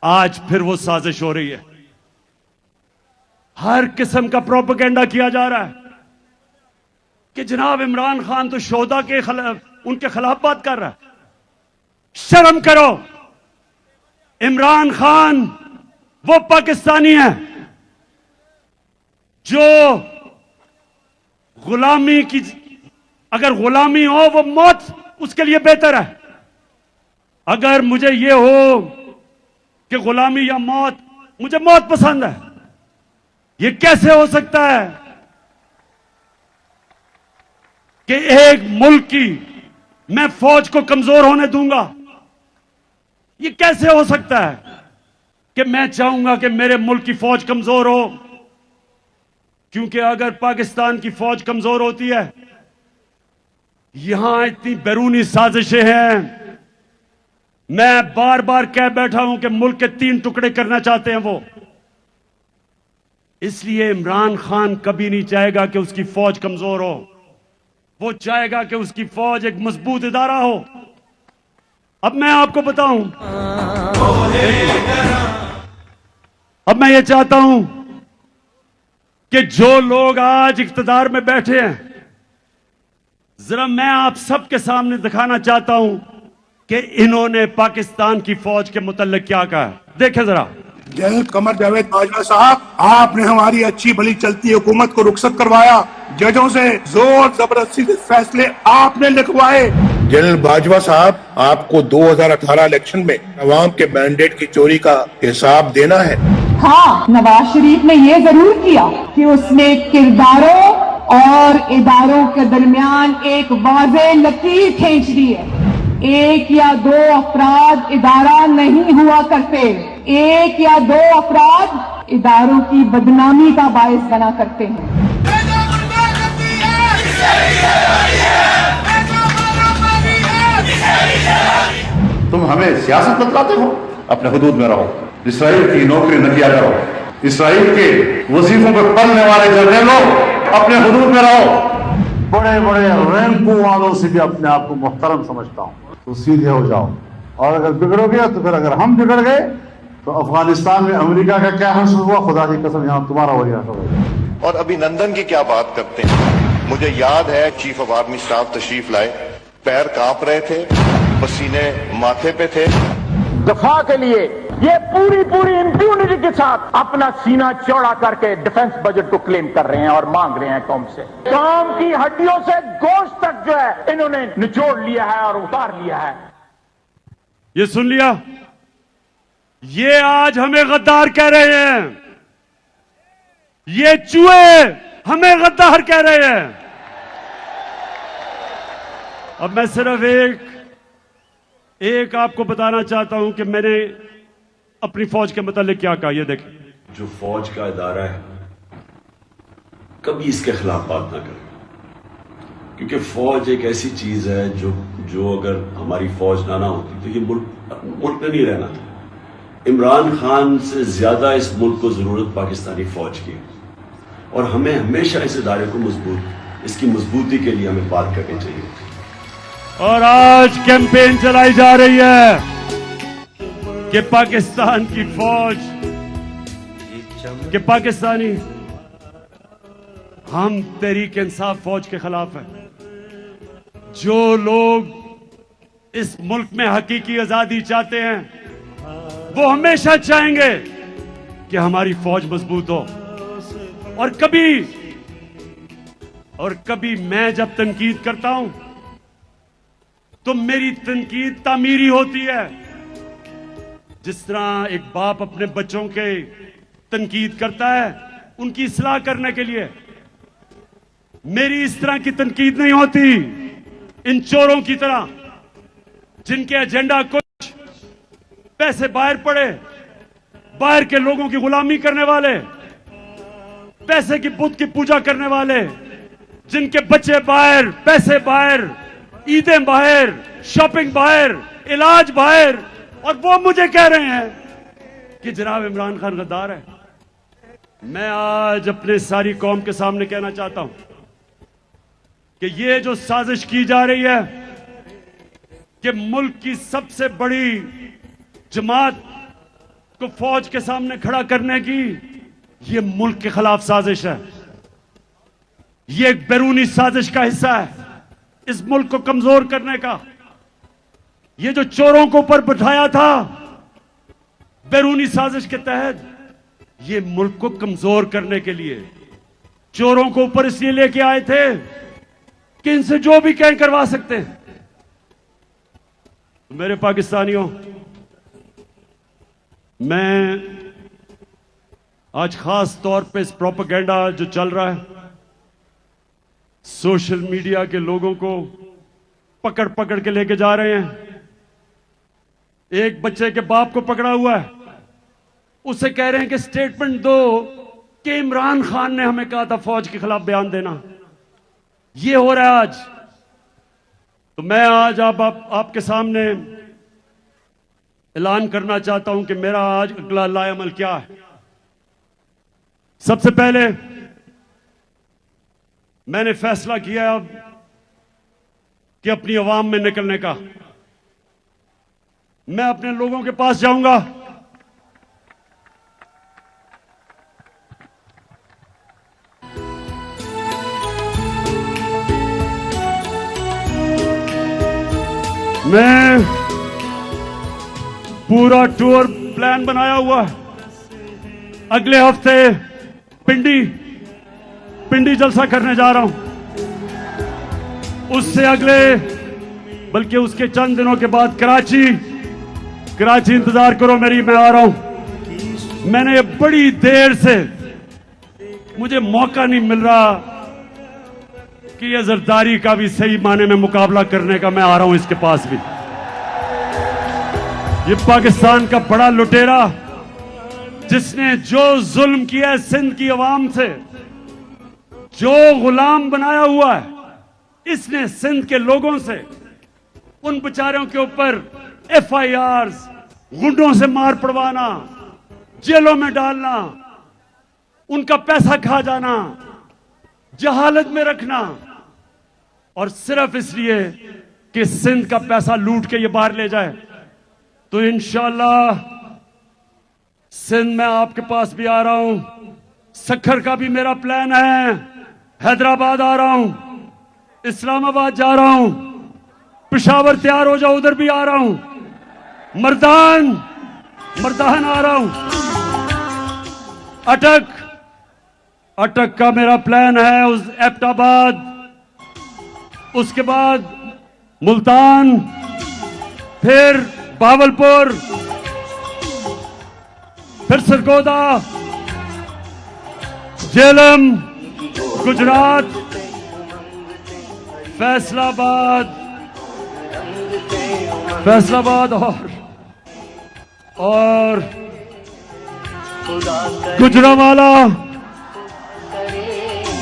आज फिर वो साजिश हो रही है, हर किस्म का प्रोपेगेंडा किया जा रहा है कि जनाब इमरान खान तो शोहदा के उनके खिलाफ बात कर रहा है। शर्म करो, इमरान खान वो पाकिस्तानी है जो गुलामी की, अगर गुलामी हो वो मौत उसके लिए बेहतर है। अगर मुझे ये हो कि गुलामी या मौत, मुझे मौत पसंद है। ये कैसे हो सकता है कि एक मुल्क की मैं फौज को कमजोर होने दूंगा? ये कैसे हो सकता है कि मैं चाहूंगा कि मेरे मुल्क की फौज कमजोर हो? क्योंकि अगर पाकिस्तान की फौज कमजोर होती है, यहां इतनी बैरूनी साजिशें हैं, मैं बार बार कह बैठा हूं कि मुल्क के 3 टुकड़े करना चाहते हैं वो। इसलिए इमरान खान कभी नहीं चाहेगा कि उसकी फौज कमजोर हो, वो चाहेगा कि उसकी फौज एक मजबूत इदारा हो। अब मैं आपको बताऊं, अब मैं ये चाहता हूं कि जो लोग आज इख्तिदार में बैठे हैं, जरा मैं आप सबके सामने दिखाना चाहता हूं कि इन्होंने पाकिस्तान की फौज के मुतल्लिक क्या कहा है। देखें जरा। जनरल कमर जावेद बाजवा साहब, आपने हमारी अच्छी भली चलती हुकूमत को रुखसत करवाया, जजों से जोर जबरदस्ती से फैसले आपने लिखवाए। जनरल बाजवा साहब, आपको 2018 इलेक्शन में अवाम के मैंडेट की चोरी का हिसाब देना है। हाँ, नवाज शरीफ ने ये जरूर किया कि उसने किरदारों और इदारों के दरमियान एक वाज़ेह लकीर खींच दी है। एक या 2 अफराद इदारा नहीं हुआ करते, एक या 2 अफराद इदारों की बदनामी का बायस बना करते हैं। तुम हमें सियासत बतलाते हो, अपने हुदूद में रहो। इसराइल की नौकरी न किया करो, इसराइल के वजीफों पर पलने वाले जर्नलों अपने हुदूद में रहो। बड़े बड़े रैंकों वालों से भी अपने आप को मुहतरम समझता हूँ, तो सीधे हो जाओ। और अगर बिगड़ोगे तो फिर अगर हम बिगड़ गए तो अफगानिस्तान में अमेरिका का क्या हासिल हुआ, खुदा की कसम यहाँ तुम्हारा वही हासिल होगा। और अभिनंदन की क्या बात करते हैं। मुझे याद है चीफ ऑफ आर्मी स्टाफ तशरीफ लाए, पैर कांप रहे थे, पसीने माथे पे थे। दफा के लिए ये पूरी इंप्यूनिटी के साथ अपना सीना चौड़ा करके डिफेंस बजट को क्लेम कर रहे हैं और मांग रहे हैं कौम से। कौम की हड्डियों से गोश्त तक जो है इन्होंने निचोड़ लिया है और उतार लिया है। ये सुन लिया, ये आज हमें गद्दार कह रहे हैं, ये चूहे हमें गद्दार कह रहे हैं। अब मैं सिर्फ एक आपको बताना चाहता हूं कि मैंने अपनी फौज के मुतालिक क्या कहा। ये देखें, जो फौज का इदारा है कभी इसके खिलाफ बात ना करें, क्योंकि फौज एक ऐसी चीज है जो अगर हमारी फौज ना होती तो ये मुल्क में नहीं रहना था। इमरान खान से ज्यादा इस मुल्क को जरूरत पाकिस्तानी फौज की है और हमें हमेशा इस इदारे को इसकी मजबूती के लिए हमें बात करनी चाहिए। और आज कैंपेन चलाई जा रही है कि पाकिस्तान की फौज, कि पाकिस्तानी, हम तहरीक इंसाफ फौज के खिलाफ हैं। जो लोग इस मुल्क में हकीकी आजादी चाहते हैं वो हमेशा चाहेंगे कि हमारी फौज मजबूत हो। और कभी मैं जब तनकीद करता हूं तो मेरी तनकीद तामीरी होती है। जिस तरह एक बाप अपने बच्चों के तनकीद करता है उनकी इस्लाह करने के लिए, मेरी इस तरह की तनकीद नहीं होती इन चोरों की तरह। जिनके एजेंडा कुछ, पैसे बाहर पड़े, बाहर के लोगों की गुलामी करने वाले, पैसे की बुत की पूजा करने वाले, जिनके बच्चे बाहर, पैसे बाहर, ईदें बाहर, शॉपिंग बाहर, इलाज बाहर, और वो मुझे कह रहे हैं कि जनाब इमरान खान गद्दार है। मैं आज अपने सारी कौम के सामने कहना चाहता हूं कि ये जो साजिश की जा रही है कि मुल्क की सबसे बड़ी जमात को फौज के सामने खड़ा करने की, ये मुल्क के खिलाफ साजिश है। ये एक बैरूनी साजिश का हिस्सा है इस मुल्क को कमजोर करने का। ये जो चोरों को ऊपर बिठाया था बैरूनी साजिश के तहत, ये मुल्क को कमजोर करने के लिए चोरों को ऊपर इसलिए लेके आए थे कि इनसे जो भी कहें करवा सकते हैं। मेरे पाकिस्तानियों, मैं आज खास तौर पे इस प्रोपेगेंडा जो चल रहा है, सोशल मीडिया के लोगों को पकड़ पकड़ के लेके जा रहे हैं। एक बच्चे के बाप को पकड़ा हुआ है, उसे कह रहे हैं कि स्टेटमेंट दो कि इमरान खान ने हमें कहा था फौज के खिलाफ बयान देना। ये हो रहा है आज। तो मैं आज आपके सामने ऐलान करना चाहता हूं कि मेरा आज अगला लाएअमल क्या है। सबसे पहले मैंने फैसला किया अब कि अपनी आवाम में निकलने का। मैं अपने लोगों के पास जाऊंगा, मैं पूरा टूर प्लान बनाया हुआ है। अगले हफ्ते पिंडी जलसा करने जा रहा हूं, उससे अगले बल्कि उसके चंद दिनों के बाद कराची इंतजार करो मेरी, मैं आ रहा हूं। मैंने बड़ी देर से, मुझे मौका नहीं मिल रहा कि ये जरदारी का भी सही माने में मुकाबला करने का। मैं आ रहा हूं इसके पास भी। ये पाकिस्तान का बड़ा लुटेरा जिसने जो जुल्म किया है सिंध की आवाम से, जो गुलाम बनाया हुआ है इसने सिंध के लोगों से, उन बेचारों के ऊपर FIRs, गुंडों से मार पड़वाना, जेलों में डालना, उनका पैसा खा जाना, जहालत में रखना, और सिर्फ इसलिए कि सिंध का पैसा लूट के ये बाहर ले जाए। तो इंशाअल्लाह सिंध में आपके पास भी आ रहा हूं। सखर का भी मेरा प्लान है। हैदराबाद आ रहा हूं, इस्लामाबाद जा रहा हूं, पेशावर तैयार हो जाओ, उधर भी आ रहा हूं, मर्दान आ रहा हूं, अटक का मेरा प्लान है, उस एबटाबाद, उसके बाद मुल्तान, फिर बावलपुर, फिर सरगोदा, झेलम, गुजरात, फैसलाबाद और गुजरांवाला,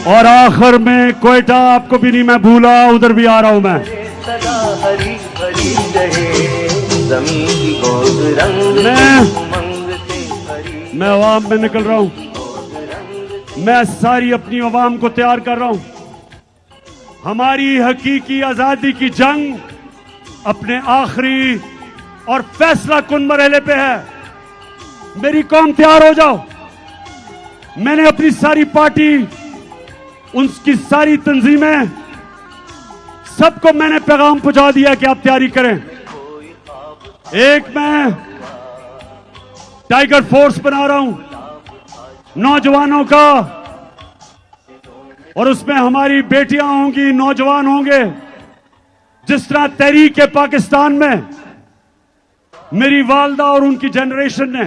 और आखिर में कोयटा। आपको भी नहीं मैं भूला, उधर भी आ रहा हूं मैं अवाम में निकल रहा हूं। मैं सारी अपनी अवाम को तैयार कर रहा हूं। हमारी हकीकी आजादी की जंग अपने आखिरी और फैसला कुन मरहले पे है। मेरी कौम तैयार हो जाओ। मैंने अपनी सारी पार्टी, उनकी सारी तंजीमें, सबको मैंने पैगाम पहुंचा दिया कि आप तैयारी करें। एक मैं टाइगर फोर्स बना रहा हूं नौजवानों का, और उसमें हमारी बेटियां होंगी, नौजवान होंगे। जिस तरह तहरीक पाकिस्तान में मेरी वालदा और उनकी जनरेशन ने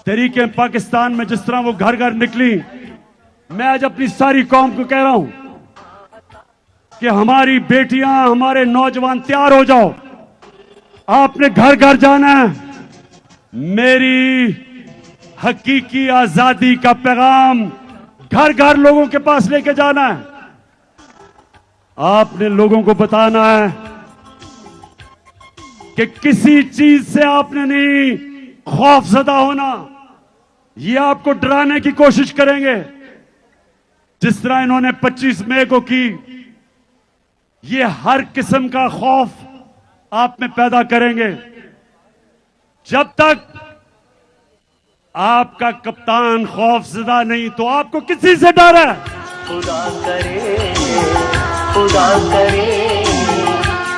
तहरीक पाकिस्तान में जिस तरह वो घर घर निकली, मैं आज अपनी सारी कौम को कह रहा हूं कि हमारी बेटियां, हमारे नौजवान तैयार हो जाओ। आपने घर घर जाना है, मेरी हकीकी आजादी का पैगाम घर घर लोगों के पास लेके जाना है। आपने लोगों को बताना है कि किसी चीज से आपने नहीं खौफजदा होना। ये आपको डराने की कोशिश करेंगे जिस तरह इन्होंने 25 मई को की। ये हर किस्म का खौफ आप में पैदा करेंगे। जब तक आपका कप्तान खौफजदा नहीं तो आपको किसी से डर है? खुदा करे, खुदा करे,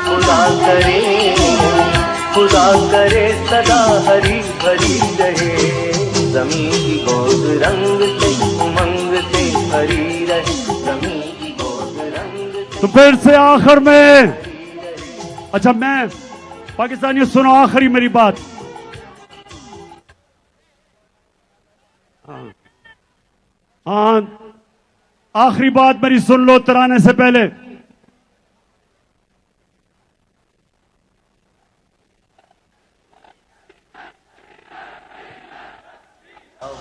खुदा करे, खुदा करे सदा हरी भरी रहे, जमीन की गोद रंग से उमंग से भरी रहे, जमीन की गोद रंग से। तो फिर से आखिर में, अच्छा मैं पाकिस्तानियों सुनो आखिरी मेरी बात। हाँ, आखिरी बात मेरी सुन लो तराने से पहले।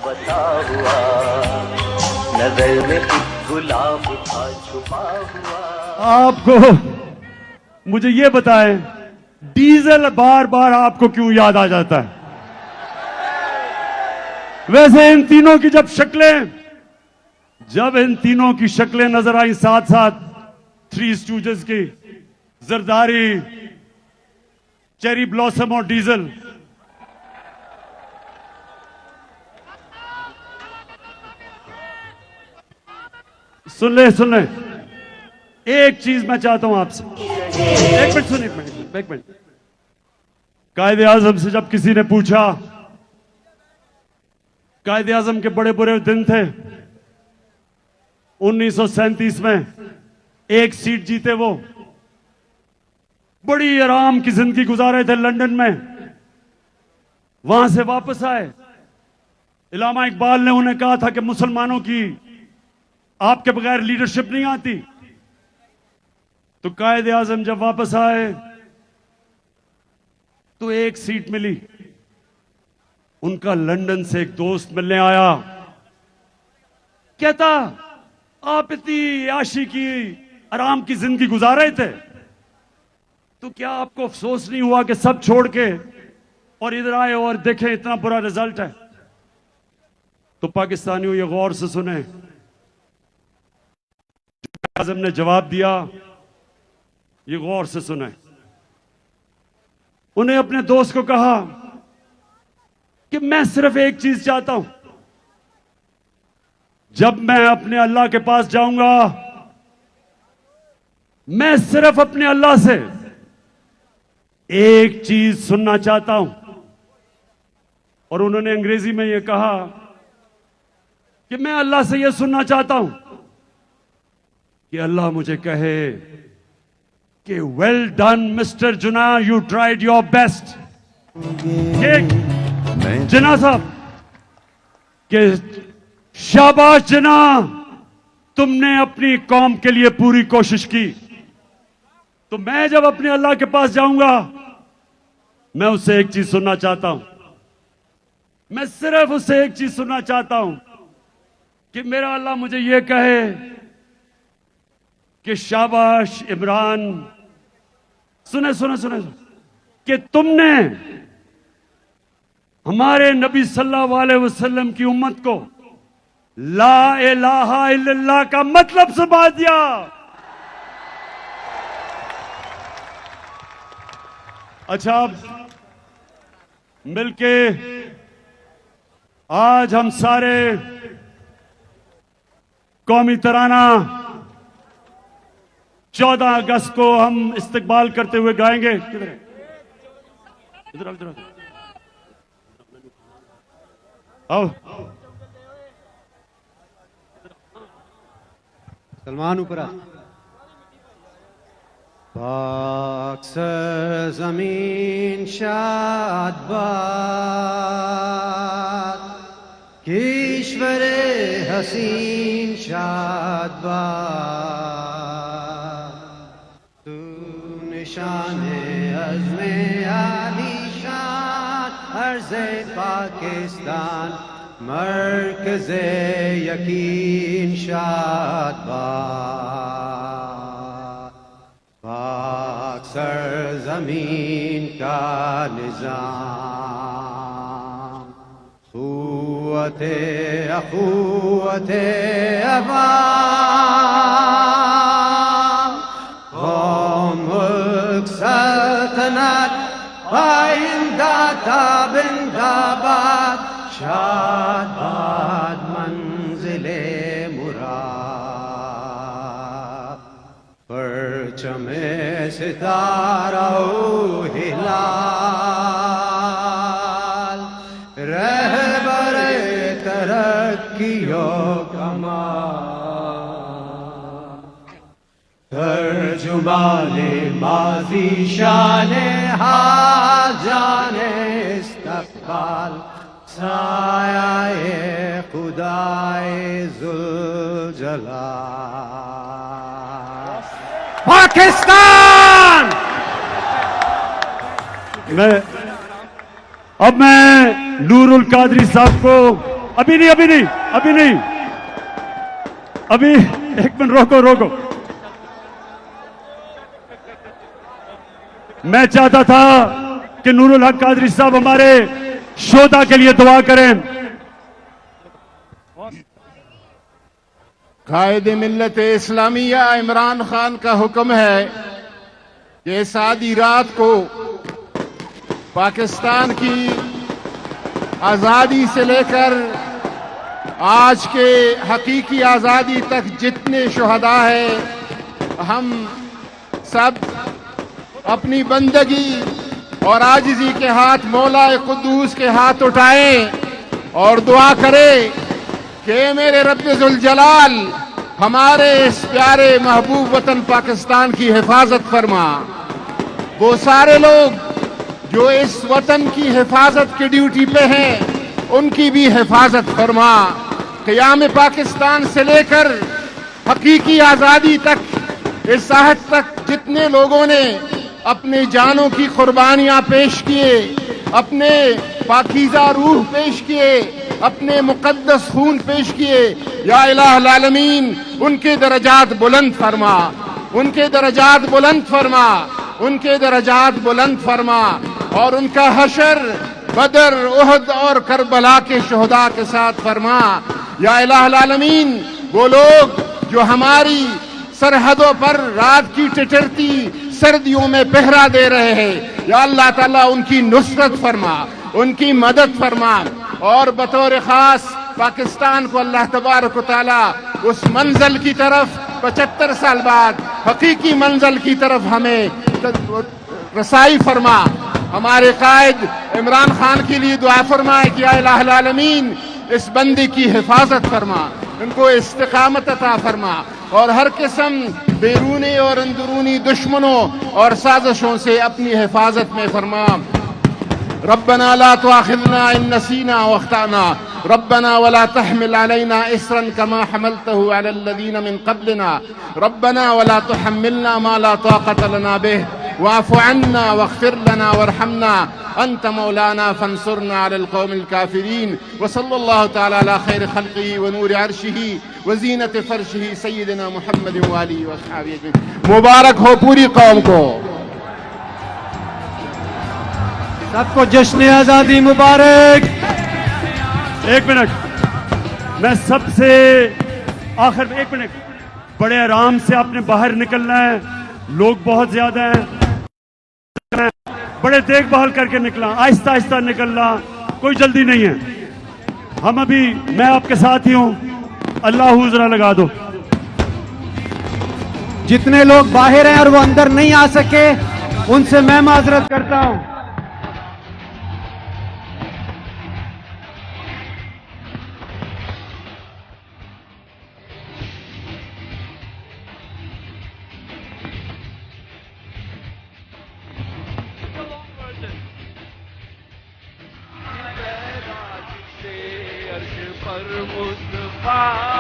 बता हुआ नजर में गुलाब था छुपा हुआ। आपको मुझे ये बताएं, डीजल बार बार आपको क्यों याद आ जाता है? वैसे इन तीनों की जब इन तीनों की शक्लें नजर आई साथ साथ, थ्री स्टूजेस की, जरदारी, चेरी ब्लॉसम और डीजल, सुन ले एक चीज मैं चाहता हूं आपसे। एक मिनट सुनिए, एक मिनट। कायदे आजम से जब किसी ने पूछा, कायदे आजम के बड़े बुरे दिन थे 1937 में, एक सीट जीते वो, बड़ी आराम की जिंदगी गुजारे थे लंदन में, वहां से वापस आए। इलामा इकबाल ने उन्हें कहा था कि मुसलमानों की आपके बगैर लीडरशिप नहीं आती। तो कायदे आजम जब वापस आए तो एक सीट मिली। उनका लंदन से एक दोस्त मिलने आया, कहता आप इतनी आशी की आराम की जिंदगी गुजार रहे थे, तो क्या आपको अफसोस नहीं हुआ कि सब छोड़ के और इधर आए और देखें इतना बुरा रिजल्ट है? तो पाकिस्तानियों ये गौर से सुने, आजम ने जवाब दिया, ये गौर से सुने। उन्हें अपने दोस्त को कहा कि मैं सिर्फ एक चीज चाहता हूं, जब मैं अपने अल्लाह के पास जाऊंगा, मैं सिर्फ अपने अल्लाह से एक चीज सुनना चाहता हूं। और उन्होंने अंग्रेजी में यह कहा कि मैं अल्लाह से यह सुनना चाहता हूं कि अल्लाह मुझे कहे कि वेल डन मिस्टर जुना, यू ट्राइड योर बेस्ट। जिना साहब कि शाबाश जिना, तुमने अपनी कौम के लिए पूरी कोशिश की। तो मैं जब अपने अल्लाह के पास जाऊंगा, मैं उससे एक चीज सुनना चाहता हूं, मैं सिर्फ उससे एक चीज सुनना चाहता हूं कि मेरा अल्लाह मुझे यह कहे कि शाबाश इमरान, सुने सुने सुने, कि तुमने हमारे नबी सल्लल्लाहु अलैहि वसल्लम की उम्मत को ला इलाहा इल्लल्लाह का मतलब समझा दिया। अच्छा, अब मिलके आज हम सारे कौमी तराना 14 अगस्त को हम इस्तकबाल करते हुए गाएंगे। किधर है? इधर आओ, इधर आओ। सलमान ऊपर आ। पाक ज़मीन शाद बाद, ईश्वरे हसीन शाद बाद, तू निशाने अज़्मे अर्ज़े पाकिस्तान मरकज़े यकीन शादबाद पाक सरज़मीन का निज़ाम क़ुव्वते अख़ुव्वते अवाम कौम मुल्क सल्तनत आइंदा ताबिंदाबाद शादाबाद मंजिले मुराद परचमे सितारा हिलाल रहबरे तरक्कियो कमाल तर्जुमाने माज़ी शाने हाल जाने इस्तक़बाल साया-ए खुदाए ज़ुल जलाल पाकिस्तान। अब मैं नूरुल कादरी साहब को अभी नहीं अभी एक मिनट रोको। मैं चाहता था कि नूरुल हक कादरी साहब हमारे शोधा के लिए दुआ करें। कायदे मिल्लत इस्लामिया इमरान खान का हुक्म है कि इस आधी रात को पाकिस्तान की आज़ादी से लेकर आज के हकीकी आज़ादी तक जितने शुहदा है हम सब अपनी बंदगी और आजिज़ी के हाथ मौला कुद्दूस के हाथ उठाएं और दुआ करें कि मेरे रब्बे ज़ुल जलाल हमारे इस प्यारे महबूब वतन पाकिस्तान की हिफाजत फरमा। वो सारे लोग जो इस वतन की हिफाजत की ड्यूटी पे हैं उनकी भी हिफाजत फरमा। क़याम पाकिस्तान से लेकर हकीकी आज़ादी तक इस आहद तक जितने लोगों ने अपने जानों की कुर्बानियां पेश किए, अपने पाकीज़ा रूह पेश किए, अपने मुक़द्दस खून पेश किए, या इलाहुल आलमीन उनके दरजात बुलंद फरमा, उनके दरजात बुलंद फरमा, उनके दरजात बुलंद फरमा और उनका हशर बदर उहद और करबला के शुहदा के साथ फरमा। या इलाहुल आलमीन वो लोग जो हमारी सरहदों पर रात की टिटरती सर्दियों में पहरा दे रहे हैं, या अल्लाह ताला उनकी नुसरत फरमा, उनकी मदद फरमा और बतौर खास पाकिस्तान को अल्लाह तबारक व तआला उस मंजिल की तरफ 75 साल बाद हकीकी मंजिल की तरफ हमें रसाई फरमा। हमारे कायद इमरान खान के लिए दुआ फरमाए कि या इलाहुल आलमीन इस बंदी की हिफाजत फरमा, उनको इस्तिकामत अता फरमा और हर किस्म बैरूनी और अंदरूनी दुश्मनों और साजिशों से अपनी हिफाजत में फरमा। रब्बना ला तुआखिज़ना इन नसीना व अख्ताना रब्बना वला तहमिल अलैना इसरन कमा हमलतहु अलल लज़ीना मिन क़ब्लिना रब्बना वला तुहम्मिलना मा ला ताक़त लना बिह वाफ़ु अन्ना वग़फ़िर लना वरहमना अंत मौलाना फंसुरना अलल क़ौमिल काफ़िरीन व सल्लल्लाहु तआला अला खैर ख़ल्क़िही व नूर अर्शिही व ज़ीनत फ़र्शिही सय्यिदिना मुहम्मद व आलिहि व अस्हाबिहि अजमईन। मुबारक हो पूरी कौम को। सबको जश्न आज़ादी मुबारक। एक मिनट, मैं सबसे आखिर में 1 मिनट, बड़े आराम से आपने बाहर निकलना है, लोग बहुत ज्यादा हैं, बड़े देखभाल करके निकलना, आहिस्ता आहिस्ता निकलना, कोई जल्दी नहीं है। हम अभी, मैं आपके साथ ही हूं, अल्लाह जरा लगा दो। जितने लोग बाहर हैं और वो अंदर नहीं आ सके उनसे मैं माजरत करता हूं। पर मुस्तफा